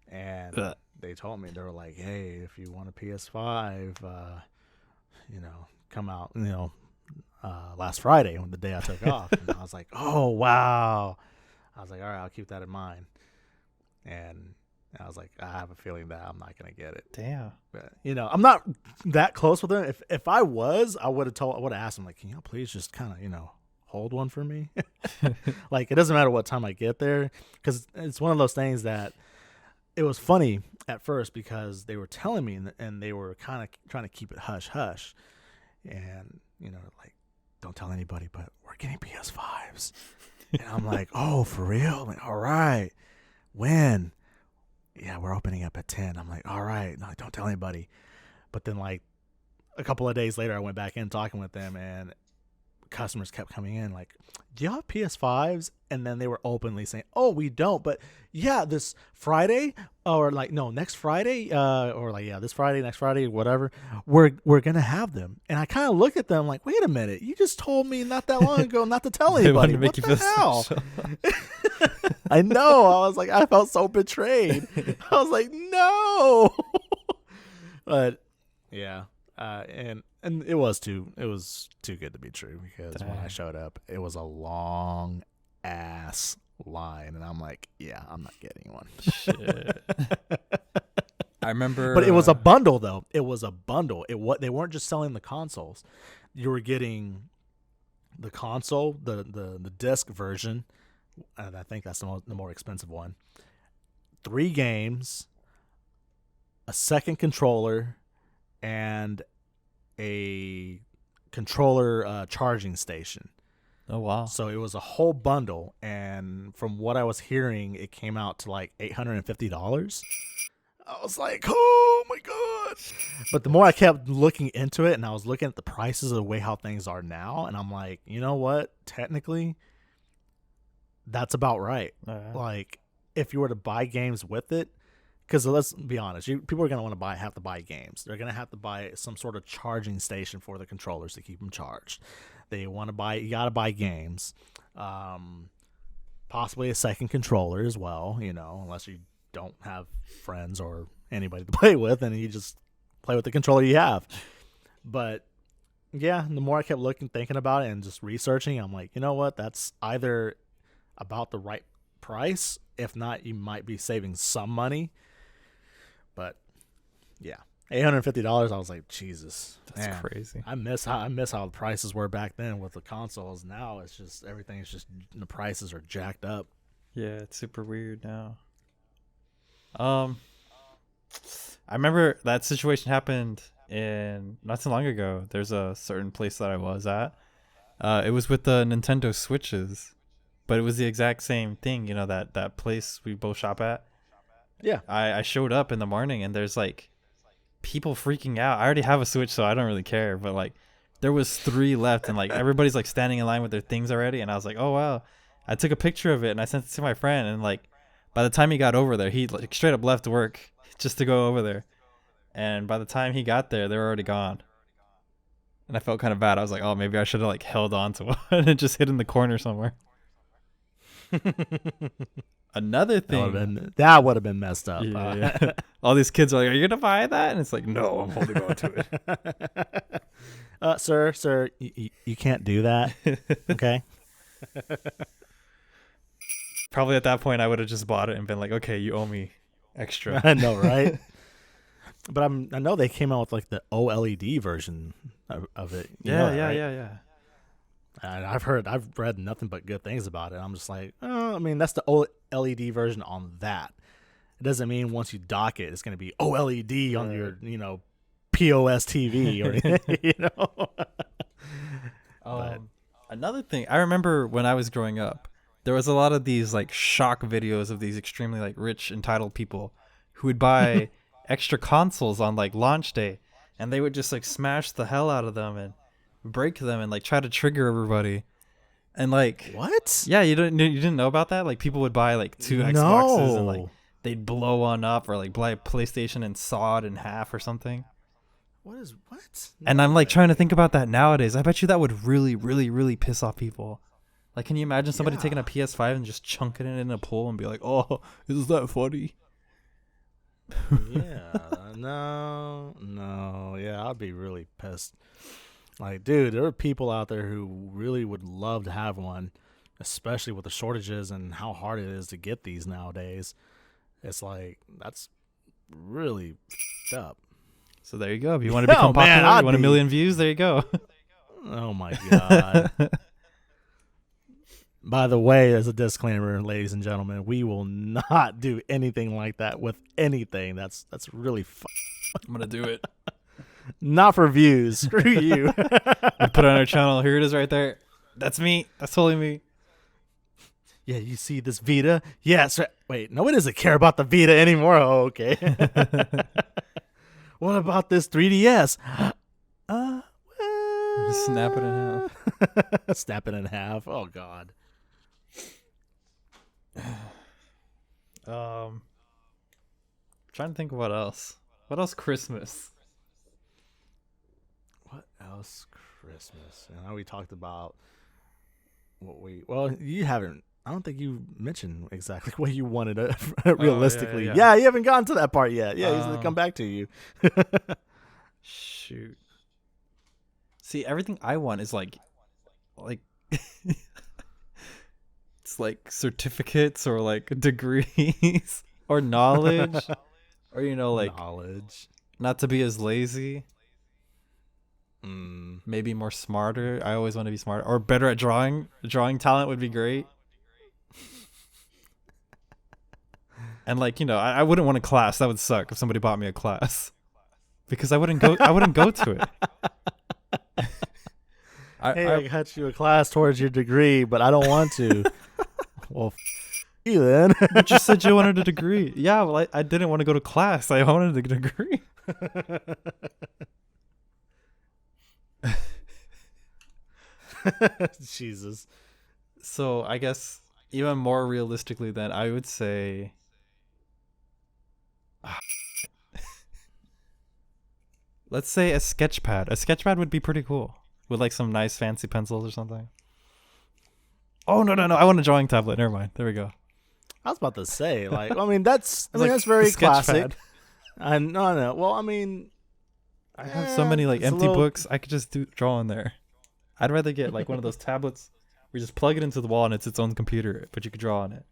And they told me, they were like, hey, if you want a PS5, come out, last Friday, the day I took off. And I was like, oh, wow. I was like, all right, I'll keep that in mind. And And I was like, I have a feeling that I'm not gonna get it. Damn. But, I'm not that close with him. If I was, I would have asked him, like, can you please just kind of hold one for me? Like, it doesn't matter what time I get there, because it's one of those things that it was funny at first because they were telling me and they were kind of trying to keep it hush hush, and like, don't tell anybody, but we're getting PS5s. And I'm like, oh, for real? I'm like, all right. When? Yeah, we're opening up at 10. I'm like, all right. No, don't tell anybody. But then, like, a couple of days later, I went back in talking with them, and customers kept coming in like, do you have PS5s? And then they were openly saying, oh, we don't, but yeah, this Friday, or like, no, next Friday, or like, yeah, this Friday, next Friday, whatever, we're gonna have them. And I kind of look at them like, wait a minute, you just told me not that long ago not to tell anybody. To make what you the feel hell? special. I know. I was like, I felt so betrayed. I was like, no. But yeah, and it was too good to be true, because when I showed up, it was a long ass line, and I'm like, yeah, I'm not getting one. Shit. I remember, but it was a bundle though. It was a bundle. They weren't just selling the consoles. You were getting the console, the disc version, and I think that's the more expensive one. 3 games, a second controller, and a controller charging station. Oh wow. So it was a whole bundle, and from what I was hearing, it came out to like $850. I was like, oh my god. But the more I kept looking into it, and I was looking at the prices of the way how things are now, and I'm like, you know what? Technically, that's about right. Like, if you were to buy games with it, because let's be honest, people are going to have to buy games. They're going to have to buy some sort of charging station for the controllers to keep them charged. You got to buy games, possibly a second controller as well, unless you don't have friends or anybody to play with, and you just play with the controller you have. But yeah, the more I kept thinking about it and just researching, I'm like, you know what? That's either about the right price. If not, you might be saving some money. But yeah, $850. I was like, Jesus, that's man, crazy. I miss how the prices were back then with the consoles. Now it's just everything's just the prices are jacked up. Yeah, it's super weird now. I remember that situation happened not too long ago. There's a certain place that I was at. It was with the Nintendo Switches, but it was the exact same thing. That place we both shop at. Yeah. I showed up in the morning, and there's like people freaking out. I already have a Switch, so I don't really care. But like, there was 3 left, and like everybody's like standing in line with their things already. And I was like, oh wow. I took a picture of it and I sent it to my friend, and like by the time he got over there, he like straight up left work just to go over there. And by the time he got there, they were already gone. And I felt kind of bad. I was like, oh, maybe I should have like held on to one and just hid in the corner somewhere. Another thing that would have been messed up. Yeah. All these kids are like, are you gonna buy that? And it's like, no, I'm holding on to it. Sir, you can't do that. Okay. Probably at that point I would have just bought it and been like, okay, you owe me extra. I know, right? But I know they came out with like the OLED version of it. Yeah. And I've read nothing but good things about it. I'm just like, I mean, that's the OLED version on that. It doesn't mean once you dock it, it's going to be OLED on your, POS TV or anything, But another thing, I remember when I was growing up, there was a lot of these like shock videos of these extremely like rich, entitled people who would buy extra consoles on like launch day, and they would just like smash the hell out of them and break them and like try to trigger everybody. And like, what? Yeah, you didn't know about that? Like, people would buy like 2 Xboxes and like they'd blow one up, or like buy a PlayStation and saw it in half or something. What? And I'm like trying to think about that nowadays. I bet you that would really, really, really piss off people. Like, can you imagine somebody taking a PS5 and just chunking it in a pool and be like, oh, is that funny? No. Yeah, I'd be really pissed. Like, dude, there are people out there who really would love to have one, especially with the shortages and how hard it is to get these nowadays. It's like, that's really f***ed up. So there you go. If you want to become man, popular, I'd you want a be- million views, there you go. Oh my God. By the way, as a disclaimer, ladies and gentlemen, we will not do anything like that with anything. That's really I'm going to do it. not for views. Screw you. We put it on our channel. Here it is right there. That's me. That's totally me. Yeah, you see this Vita? Yes. Wait, no one doesn't care about the Vita anymore. Oh, okay. What about this 3DS? Well, Just snap it in half. Snap it in half. Oh God. Trying to think of what else. What else Christmas? What else Christmas? I know we talked about well, you haven't. I don't think you mentioned exactly what you wanted realistically. yeah. You haven't gotten to that part yet. Yeah, he's gonna come back to you. Shoot. See, everything I want is like it's like certificates or like degrees or knowledge or like knowledge. not to be as lazy. Mm. Maybe more smarter. I always want to be smarter or better at drawing. Drawing talent would be great. And like, I wouldn't want a class. That would suck if somebody bought me a class. Because I wouldn't go to it. I got you a class towards your degree, but I don't want to. Well, you then. You just said you wanted a degree. Yeah, well, I didn't want to go to class. I wanted a degree. Jesus. So I guess even more realistically then, I would say... Let's say a sketch pad. A sketch pad would be pretty cool. With like some nice fancy pencils or something. Oh, no. I want a drawing tablet. Never mind. There we go. I was about to say, like, that's Like that's very a sketch classic. pad. No. Well, I mean, I have so many like it's a empty little- books. I could just draw on there. I'd rather get like one of those tablets where you just plug it into the wall and it's its own computer, but you could draw on it.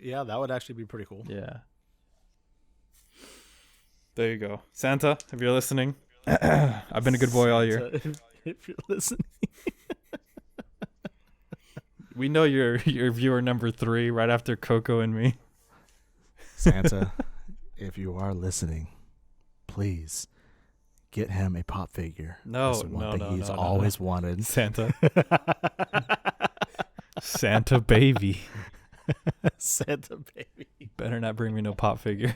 yeah, that would actually be pretty cool. Yeah. There you go. Santa, if you're listening, I've been a good boy all year. If you're listening. We know you're viewer number 3 right after Coco and me. Santa, if you are listening, please get him a pop figure. No, That's one thing he's no. always wanted. Santa. Santa baby. Santa baby. Better not bring me no pop figure.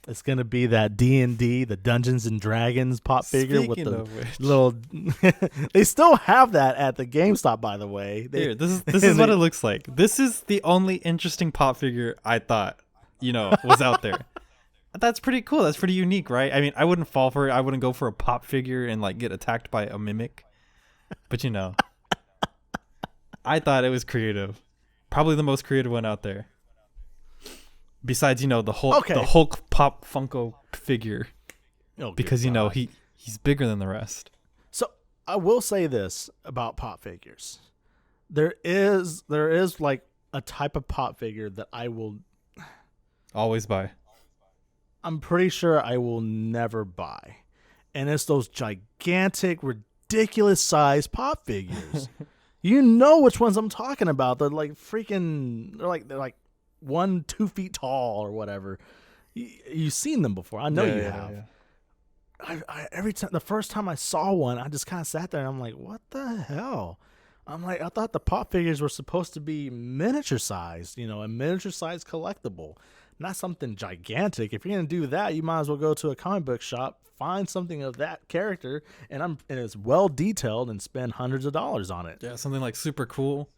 It's gonna be that D&D, the Dungeons and Dragons pop figure with Speaking the of which. little. They still have that at the GameStop, by the way. Here, this is what it looks like. This is the only interesting pop figure I thought, was out there. That's pretty cool. That's pretty unique, right? I mean, I wouldn't fall for it. I wouldn't go for a pop figure and like get attacked by a mimic. But I thought it was creative. Probably the most creative one out there. Besides, the Hulk pop Funko figure. Oh, Because good God. he's bigger than the rest. So I will say this about pop figures: there is like a type of pop figure that I will. Always buy. I'm pretty sure I will never buy, and it's those gigantic, ridiculous size pop figures. You know which ones I'm talking about? They're like freaking. They're like 1-2 feet tall or whatever. You've seen them before. I know you have. Yeah. I every time, the first time I saw one, I just kind of sat there and I'm like, what the hell? I'm like, I thought the pop figures were supposed to be miniature sized, a miniature sized collectible, not something gigantic. If you're going to do that, you might as well go to a comic book shop, find something of that character, and it's well detailed and spend hundreds of dollars on it. Yeah, something like super cool.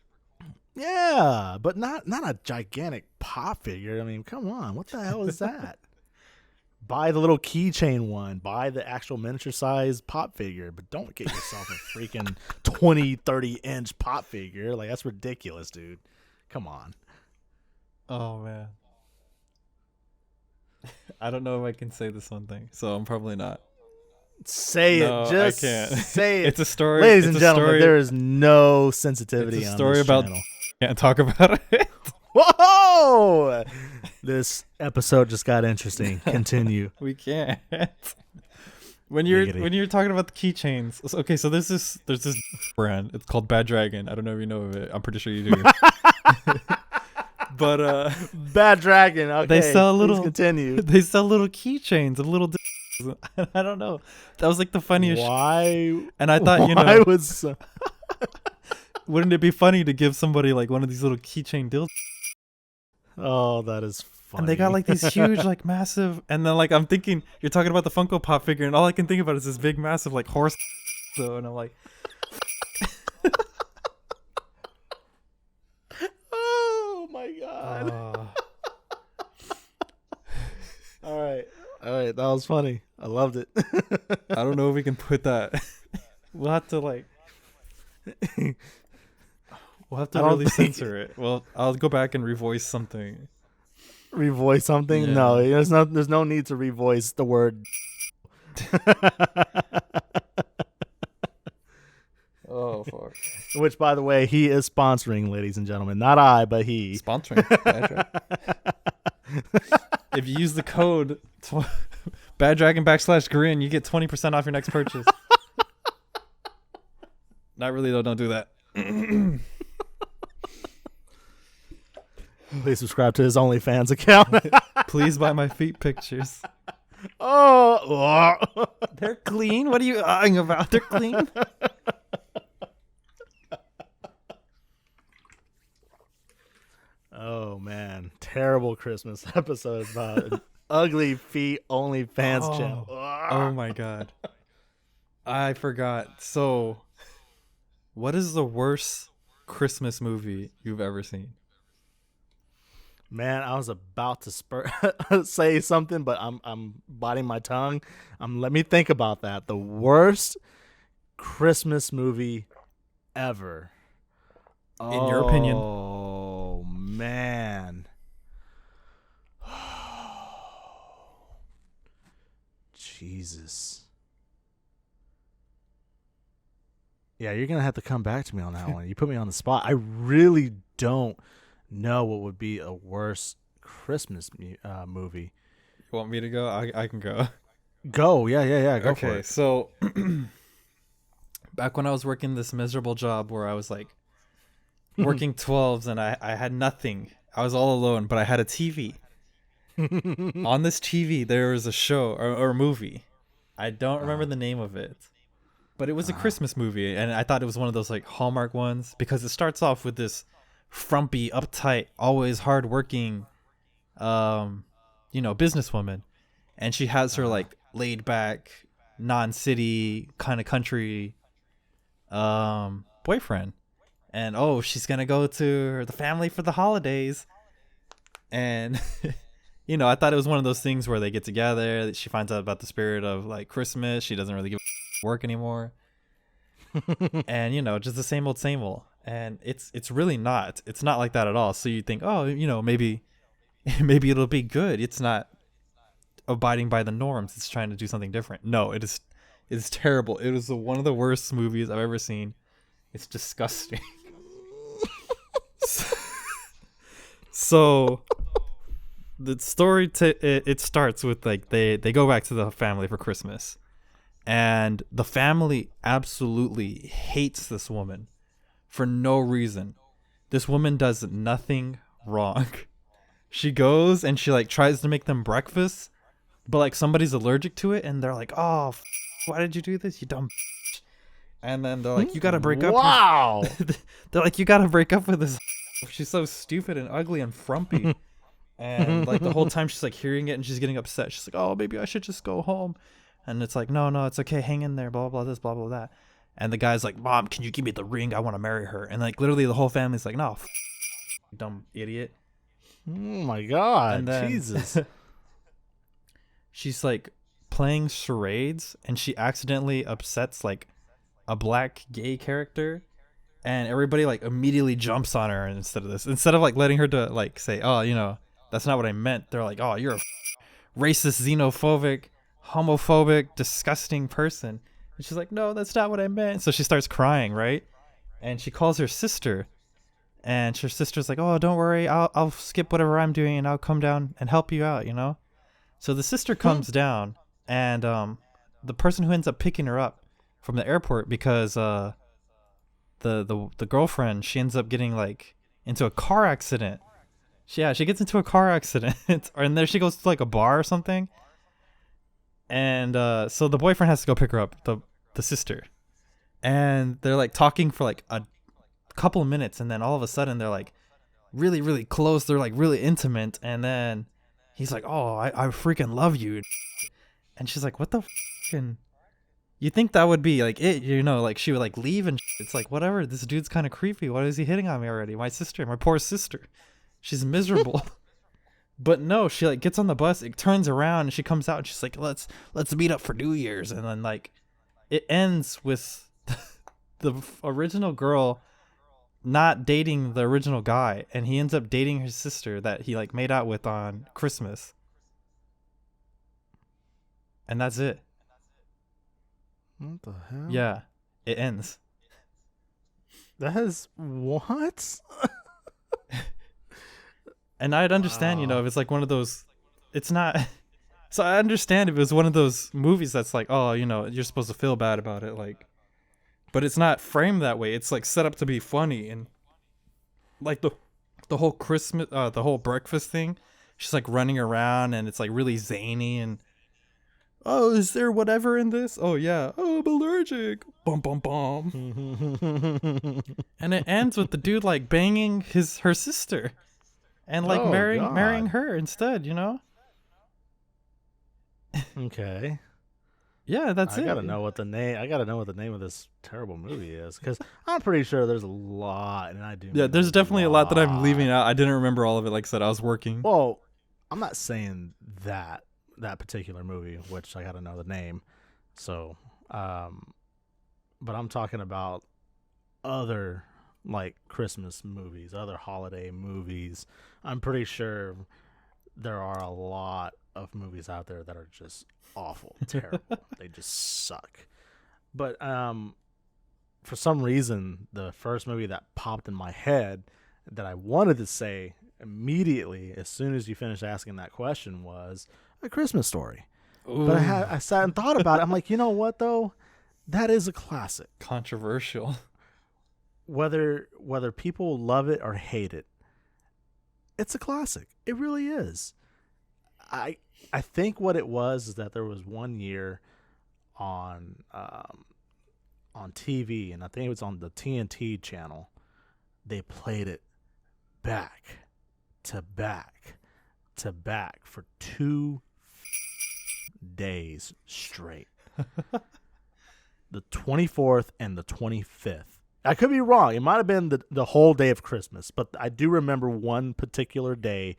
Yeah, but not a gigantic pop figure. I mean, come on. What the hell is that? Buy the little keychain one. Buy the actual miniature size pop figure, but don't get yourself a freaking 20, 30-inch pop figure. Like, that's ridiculous, dude. Come on. Oh, man. I don't know if I can say this one thing, so I'm probably not. Say No, it. Just I can't. say it. It's a story. Ladies it's and a gentlemen, story, there is no sensitivity it's a on story this about channel. Can't talk about it. Whoa! This episode just got interesting. Continue. We can't. When you're Giggity. talking about the keychains, okay, so there's this brand. It's called Bad Dragon. I don't know if you know of it. I'm pretty sure you do. But Bad Dragon. Okay, they sell please little continue. They sell little keychains of little. I don't know. That was like the funniest. Why? And I thought, Why was wouldn't it be funny to give somebody like one of these little keychain dildos? Oh, that is funny. And they got like these huge, like massive, and then like I'm thinking you're talking about the Funko Pop figure, and all I can think about is this big, massive like horse. So, and I'm like, oh my god! All right, that was funny. I loved it. I don't know if we can put that. We'll have to like. We'll have I to don't really think- censor it. Well, I'll go back and revoice something. Revoice something? Yeah. No, there's no need to revoice the word. Oh fuck! Which, by the way, he is sponsoring, ladies and gentlemen. Not I, but he. Sponsoring. If you use the code BadDragon /Grin, you get 20% off your next purchase. Not really though. Don't do that. Please subscribe to his OnlyFans account. Please buy my feet pictures. Oh, They're clean. What are you eyeing about? They're clean. oh man, terrible Christmas episode about an ugly feet OnlyFans channel. Oh my god. I forgot. So, what is the worst Christmas movie you've ever seen? Man, I was about to say something, but I'm biting my tongue. Let me think about that. The worst Christmas movie ever. In your opinion. Oh man. Jesus. Yeah, you're gonna have to come back to me on that one. You put me on the spot. I really don't know what would be a worse Christmas movie. You want me to go? I can go. Go, yeah, go for Okay, it. so back when I was working this miserable job where I was like working 12s and I had nothing. I was all alone, but I had a TV. On this TV, there was a show or a movie. I don't remember the name of it, but it was a Christmas movie, and I thought it was one of those like Hallmark ones because it starts off with this frumpy, uptight, always hardworking, businesswoman, and she has her like laid back, non-city kind of country, boyfriend, and she's gonna go to the family for the holidays, and I thought it was one of those things where they get together. That she finds out about the spirit of like Christmas. She doesn't really give a work anymore, and just the same old. And it's really not. It's not like that at all. So you think, maybe it'll be good. It's not abiding by the norms. It's trying to do something different. No, it is terrible. It is one of the worst movies I've ever seen. It's disgusting. So the story it starts with like they go back to the family for Christmas, and the family absolutely hates this woman. For no reason. This woman does nothing wrong. She goes and she like tries to make them breakfast, but like somebody's allergic to it, and they're like, "Oh, why did you do this, you dumb?" And then they're like, "You gotta break up." Wow. They're like, "You gotta break up with this. She's so stupid and ugly and frumpy." And like the whole time she's like hearing it and she's getting upset. She's like, "Oh, maybe I should just go home." And it's like, "No, it's okay. Hang in there. Blah blah this, blah blah that." And the guy's like, "Mom, can you give me the ring? I want to marry her." And like literally the whole family's like, "No, dumb idiot." Oh my god. And then Jesus. she's like playing charades and she accidentally upsets like a black gay character, and everybody like immediately jumps on her instead of like letting her to like say, "Oh, that's not what I meant." They're like, "Oh, you're a racist, xenophobic, homophobic, disgusting person." And she's like, "No, that's not what I meant." So she starts crying, right? And she calls her sister, And her sister's like, "Oh, don't worry, I'll skip whatever I'm doing and I'll come down and help you out, you know." So the sister comes down, and the person who ends up picking her up from the airport, because the girlfriend, she ends up getting like into a car accident. She gets into a car accident, and then she goes to like a bar or something. And so the boyfriend has to go pick her up, the sister, and they're like talking for like a couple of minutes, and then all of a sudden they're like really, really close. They're like really intimate, and then he's like, "Oh, I freaking love you," and she's like, "What the fucking?" You think that would be like it, you know, like she would like leave and it's like, whatever, this dude's kind of creepy. Why is he hitting on me already? My sister, my poor sister. She's miserable. But no, she like gets on the bus, it turns around and she comes out and she's like, let's meet up for New Year's. And then like it ends with the original girl not dating the original guy, and he ends up dating his sister that he like made out with on Christmas. And that's it. What the hell? Yeah, it ends. That is what? And I'd understand, you know, if it's like one of those, it's not. So I understand if it was one of those movies that's like, oh, you know, you're supposed to feel bad about it, like, but it's not framed that way. It's like set up to be funny, and like the whole Christmas, the whole breakfast thing. She's like running around, and it's like really zany, and oh, is there whatever in this? Oh yeah, oh, I'm allergic. Bum bum bum. And it ends with the dude like banging her sister, and like marrying her instead, you know? Okay. Yeah, that's it. I gotta know what the name of this terrible movie is, because I'm pretty sure there's a lot, and I do. Yeah, there's definitely a lot that I'm leaving out. I didn't remember all of it. Like I said, I was working. Well, I'm not saying that particular movie, which I gotta know the name. So, but I'm talking about other like Christmas movies, other holiday movies. I'm pretty sure there are a lot of movies out there that are just awful, terrible. They just suck. But for some reason, the first movie that popped in my head that I wanted to say immediately as soon as you finished asking that question was A Christmas Story. Ooh. But I sat and thought about it. I'm like, you know what though? That is a classic. Controversial. Whether people love it or hate it, it's a classic. It really is. I think what it was is that there was one year on TV, and I think it was on the TNT channel. They played it back to back to back for 2 days straight. The 24th and the 25th. I could be wrong. It might have been the whole day of Christmas, but I do remember one particular day.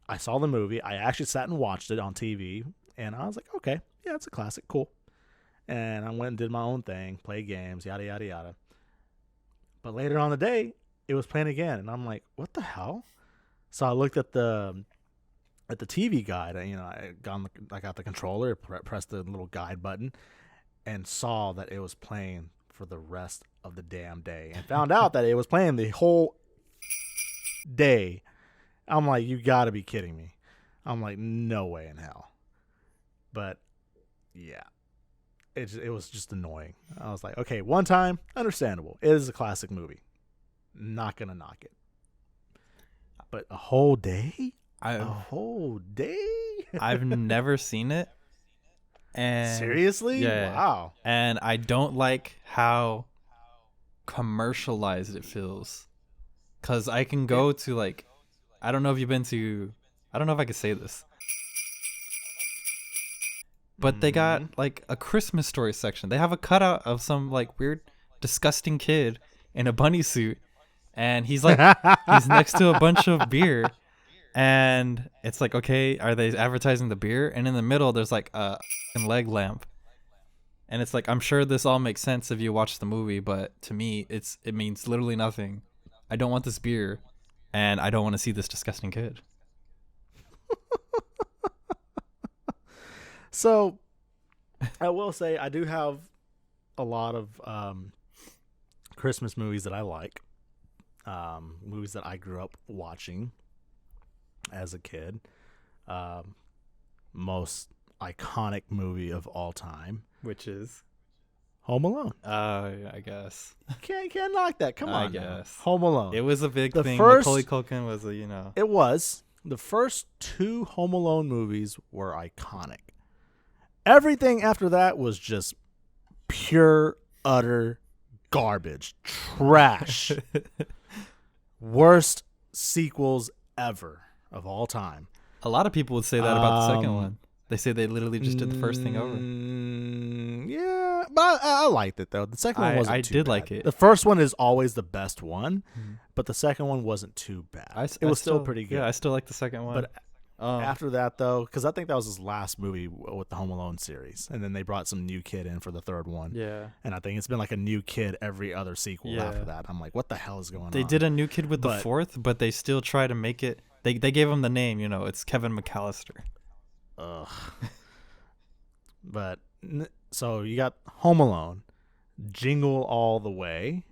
I saw the movie. I actually sat and watched it on TV, and I was like, okay, yeah, it's a classic, cool. And I went and did my own thing, played games, yada, yada, yada. But later on the day, it was playing again, and I'm like, what the hell? So I looked at the TV guide. You know, I got the controller, pressed the little guide button, and saw that it was playing for the rest of the damn day, and found out that it was playing the whole day. I'm like, you got to be kidding me. I'm like, no way in hell. But yeah, it was just annoying. I was like, okay, one time, understandable. It is a classic movie. Not gonna knock it. But a whole day? A whole day? I've never seen it. And seriously? Yeah. Wow. And I don't like how commercialized it feels. Because I can go to like, I don't know if you've been to, I don't know if I could say this, but they got like a Christmas Story section. They have a cutout of some like weird, disgusting kid in a bunny suit, and he's like, he's next to a bunch of beer, and it's like, okay, are they advertising the beer? And in the middle, there's like a leg lamp, and it's like, I'm sure this all makes sense if you watch the movie, but to me, it means literally nothing. I don't want this beer. And I don't want to see this disgusting kid. So, I will say I do have a lot of Christmas movies that I like. movies that I grew up watching as a kid. Most iconic movie of all time, Which is? Home Alone. I guess. Can't knock that. Come I on, now. guess. Home Alone. It was a big The thing. first- Macaulay Culkin was a, you know. It was. The first 2 Home Alone movies were iconic. Everything after that was just pure, utter garbage. Trash. Worst sequels ever of all time. A lot of people would say that about the second Um, one. They say they literally just did the first thing over. Yeah, but I liked it though. The second one wasn't I too did bad. like it. The first one is always the best one, but the second one wasn't too bad. It was still pretty good. Yeah, I still like the second one. But after that though, because I think that was his last movie with the Home Alone series, and then they brought some new kid in for the third one. yeah. And I think it's been like a new kid every other sequel Yeah. after that. I'm like, what the hell is going on? They did a new kid with the But- fourth, but they still try to make it. They gave him the name, you know, it's Kevin McAllister. Ugh. But so you got Home Alone, Jingle All the Way.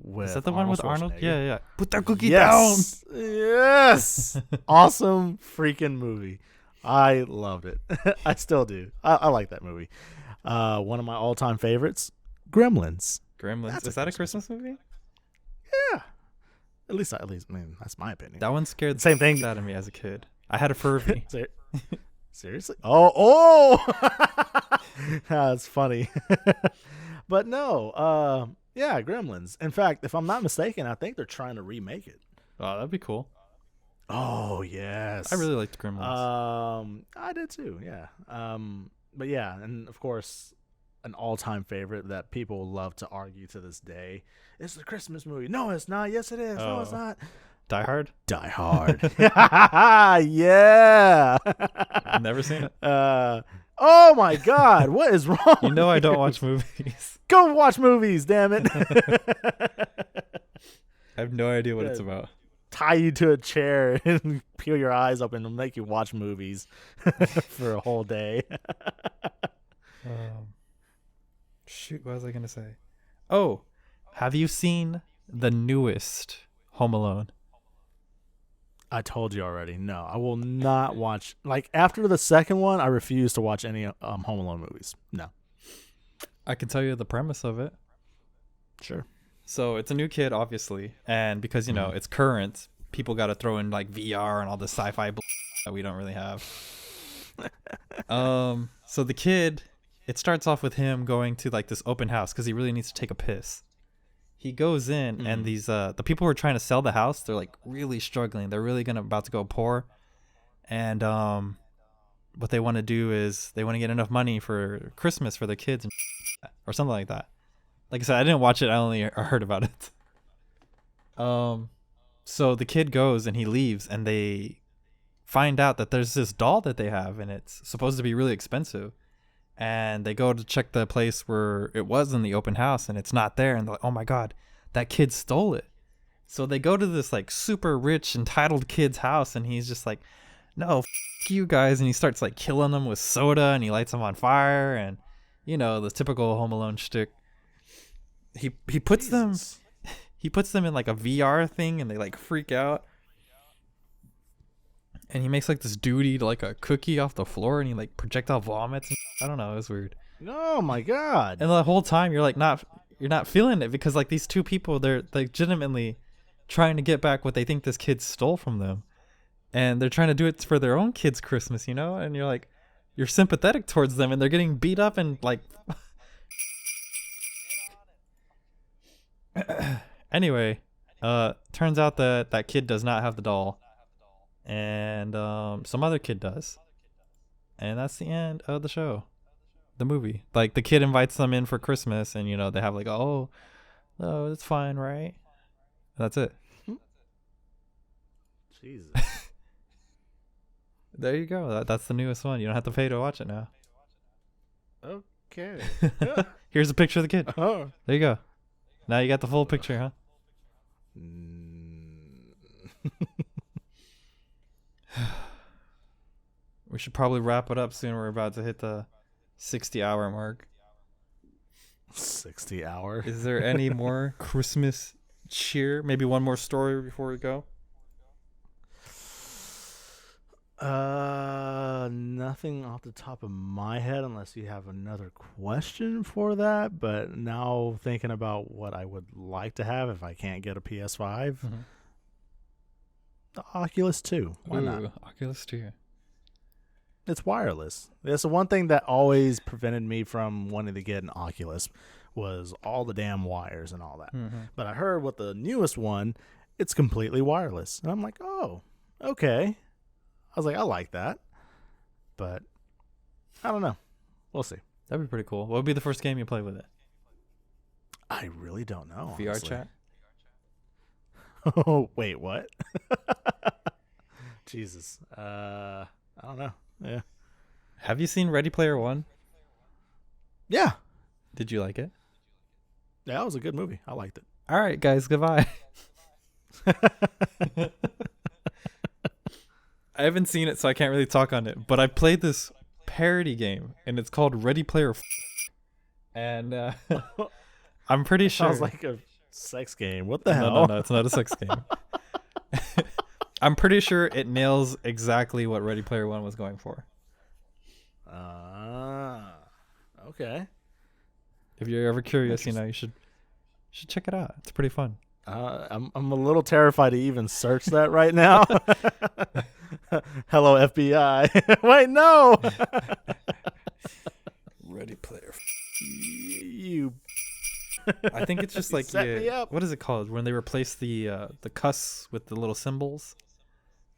With Is that the one with Arnold? Schwarzenegger. Yeah, yeah. Put that cookie Yes, yes, awesome freaking movie. I loved it. I still do. I like that movie. One of my all-time favorites, Gremlins. down. Gremlins. That's Is a that a Christmas Christmas movie? Yeah, at least I mean that's my opinion. That one scared Same thing. out of me as a kid. I had a Furby. Seriously? Oh! That's funny. But no, yeah, Gremlins. In fact, if I'm not mistaken, I think they're trying to remake it. Oh, that'd be cool. Oh, yes. I really liked Gremlins. I did too, yeah. But yeah, and of course, an all-time favorite that people love to argue to this day. It's the Christmas movie. No, it's not. Yes, it is. No, it's Oh. not. Die Hard. Die Hard. Yeah. I've never seen it. Oh my God, what is wrong? You know I don't watch movies. Go watch movies, damn it. I have no idea what it's about. Tie you to a chair and peel your eyes open and make you watch movies for a whole day. Shoot, what was I gonna say? Oh, have you seen the newest Home Alone? I told you already. No, I will not watch. Like after the second one, I refuse to watch any Home Alone movies. No. I can tell you the premise of it. Sure. So it's a new kid, obviously, and because you know it's current, people got to throw in like VR and all this sci-fi that we don't really have. So the kid, it starts off with him going to like this open house because he really needs to take a piss. He goes in and these the people who are trying to sell the house, they're like really struggling. They're really about to go poor, and what they want to do is they want to get enough money for Christmas for their kids and or something like that. Like I said, I didn't watch it. I only heard about it. So the kid goes and he leaves, and they find out that there's this doll that they have, and it's supposed to be really expensive. And they go to check the place where it was in the open house, and it's not there. And they're like, "Oh my God, that kid stole it." So they go to this like super rich, entitled kid's house, and he's just like, "No, you guys," and he starts like killing them with soda, and he lights them on fire, and you know the typical Home Alone shtick. He puts them in like a VR thing, and they like freak out. And he makes like this dude like a cookie off the floor, and he like projectile vomits. I don't know, it was weird. Oh my God. And the whole time you're not feeling it because like these two people, they're legitimately trying to get back what they think this kid stole from them, and they're trying to do it for their own kid's Christmas, you know. And you're sympathetic towards them, and they're getting beat up and like. Anyway, turns out that kid does not have the doll, and some other kid does, and that's the end of the show, the movie. Like the kid invites them in for Christmas, and you know they have like, oh, it's fine, right? That's it. Jesus. There you go. That's the newest one. You don't have to pay to watch it now. Okay. Here's a picture of the kid. Oh. There you go. Now you got the full picture, huh? We should probably wrap it up soon. We're about to hit the 60-hour mark. 60 hour. Is there any more Christmas cheer? Maybe one more story before we go. Nothing off the top of my head unless you have another question for that. But now thinking about what I would like to have if I can't get a PS5, the Oculus 2. Why not? Oculus 2. It's wireless. That's the one thing that always prevented me from wanting to get an Oculus was all the damn wires and all that. But I heard with the newest one, it's completely wireless. And I'm like, oh, okay. I was like, I like that. But I don't know. We'll see. That'd be pretty cool. What would be the first game you play with it? I really don't know. VR honestly. chat? Oh, wait, what? Jesus. I don't know. Yeah. Have you seen Ready Player One? Yeah. Did you like it? Yeah, that was a good movie. I liked it. All right, guys. Goodbye. I haven't seen it, so I can't really talk on it. But I played this parody game, and it's called Ready Player and I'm pretty sure... Sounds like a sex game. What the hell? No, it's not a sex game. I'm pretty sure it nails exactly what Ready Player One was going for. Okay. If you're ever curious, you should check it out. It's pretty fun. I'm a little terrified to even search that right now. Hello, FBI. Wait, no. Ready Player. You. I think it's just like Set me up. what is it called when they replace the cuss with the little symbols?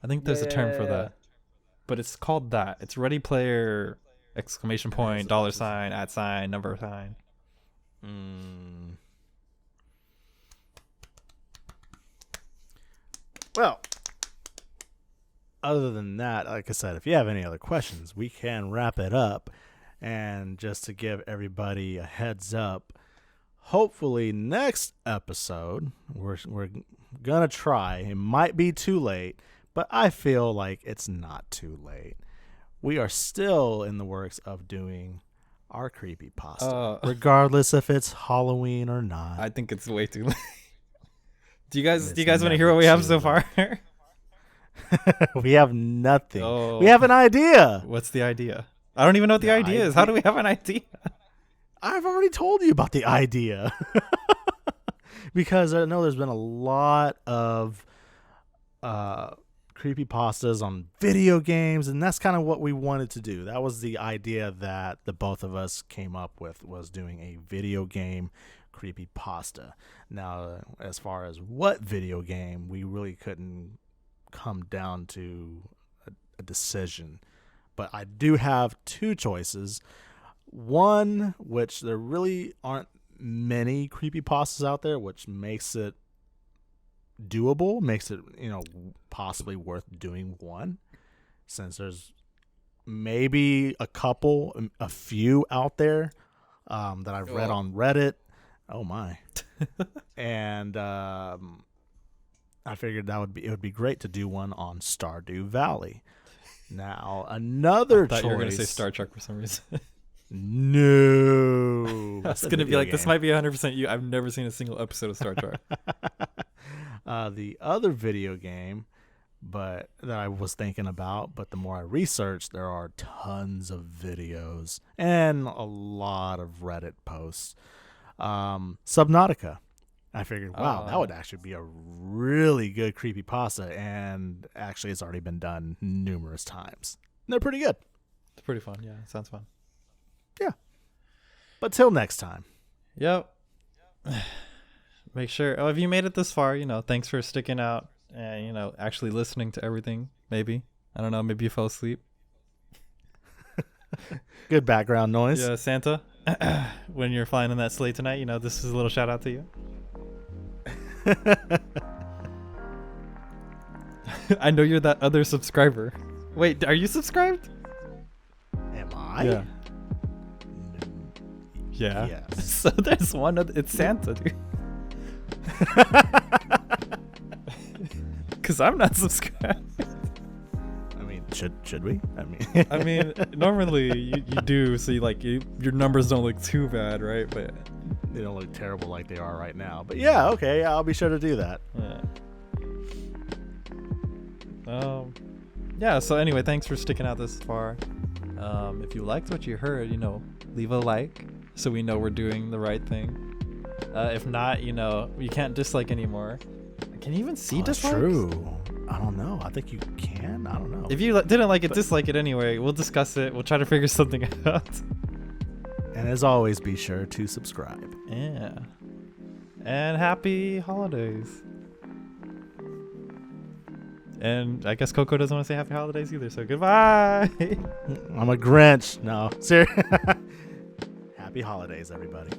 I think there's a term for that, but it's called that. It's Ready Player ! $! @ number sign. Well, other than that, like I said, if you have any other questions, we can wrap it up. And just to give everybody a heads up, hopefully next episode, we're going to try. It might be too late, but I feel like it's not too late. We are still in the works of doing our creepypasta, regardless if it's Halloween or not. I think it's way too late. Do you guys want to hear what we have so far? We have nothing. Oh. We have an idea. What's the idea? I don't even know what the idea is. How do we have an idea? I've already told you about the idea. Because I know there's been a lot of creepypastas on video games, and that's kind of what we wanted to do. That was the idea that the both of us came up with, was doing a video game creepypasta. Now, as far as what video game, we really couldn't come down to a decision. But I do have two choices. One, which there really aren't many creepypastas out there, which makes it doable, makes it, possibly worth doing one, since there's maybe a few out there that I've read on Reddit. Oh my. And I figured it would be great to do one on Stardew Valley. Now, another choice. I thought you were going to say Star Trek for some reason. No. That's going to be like, this might be 100% you. I've never seen a single episode of Star Trek. The other video game that I was thinking about, but the more I researched, there are tons of videos and a lot of Reddit posts. Subnautica. I figured, wow, that would actually be a really good creepypasta, and actually it's already been done numerous times. And they're pretty good. It's pretty fun. Yeah, it sounds fun. Yeah. But till next time. Yep. Make sure, if you made it this far, thanks for sticking out and, actually listening to everything, maybe. I don't know, maybe you fell asleep. Good background noise. Yeah, Santa, when you're flying in that sleigh tonight, this is a little shout out to you. I know you're that other subscriber. Wait, are you subscribed? Am I? Yeah. Yeah. Yes. So there's one other, it's Santa, dude. Because I'm not subscribed. I mean, should we? I mean, normally you do, so your numbers don't look too bad, right? But they don't look terrible like they are right now. But yeah, okay, yeah, I'll be sure to do that. Yeah. Yeah, so anyway, thanks for sticking out this far. If you liked what you heard, leave a like so we know we're doing the right thing. If not, you can't dislike anymore. Can you even see That's dislikes? true. I don't know. I think you can. I don't know. If you didn't like it, dislike it anyway. We'll discuss it. We'll try to figure something out. And as always, be sure to subscribe. Yeah. And happy holidays. And I guess Coco doesn't want to say happy holidays either, so goodbye. I'm a Grinch. No, seriously. Happy holidays, everybody.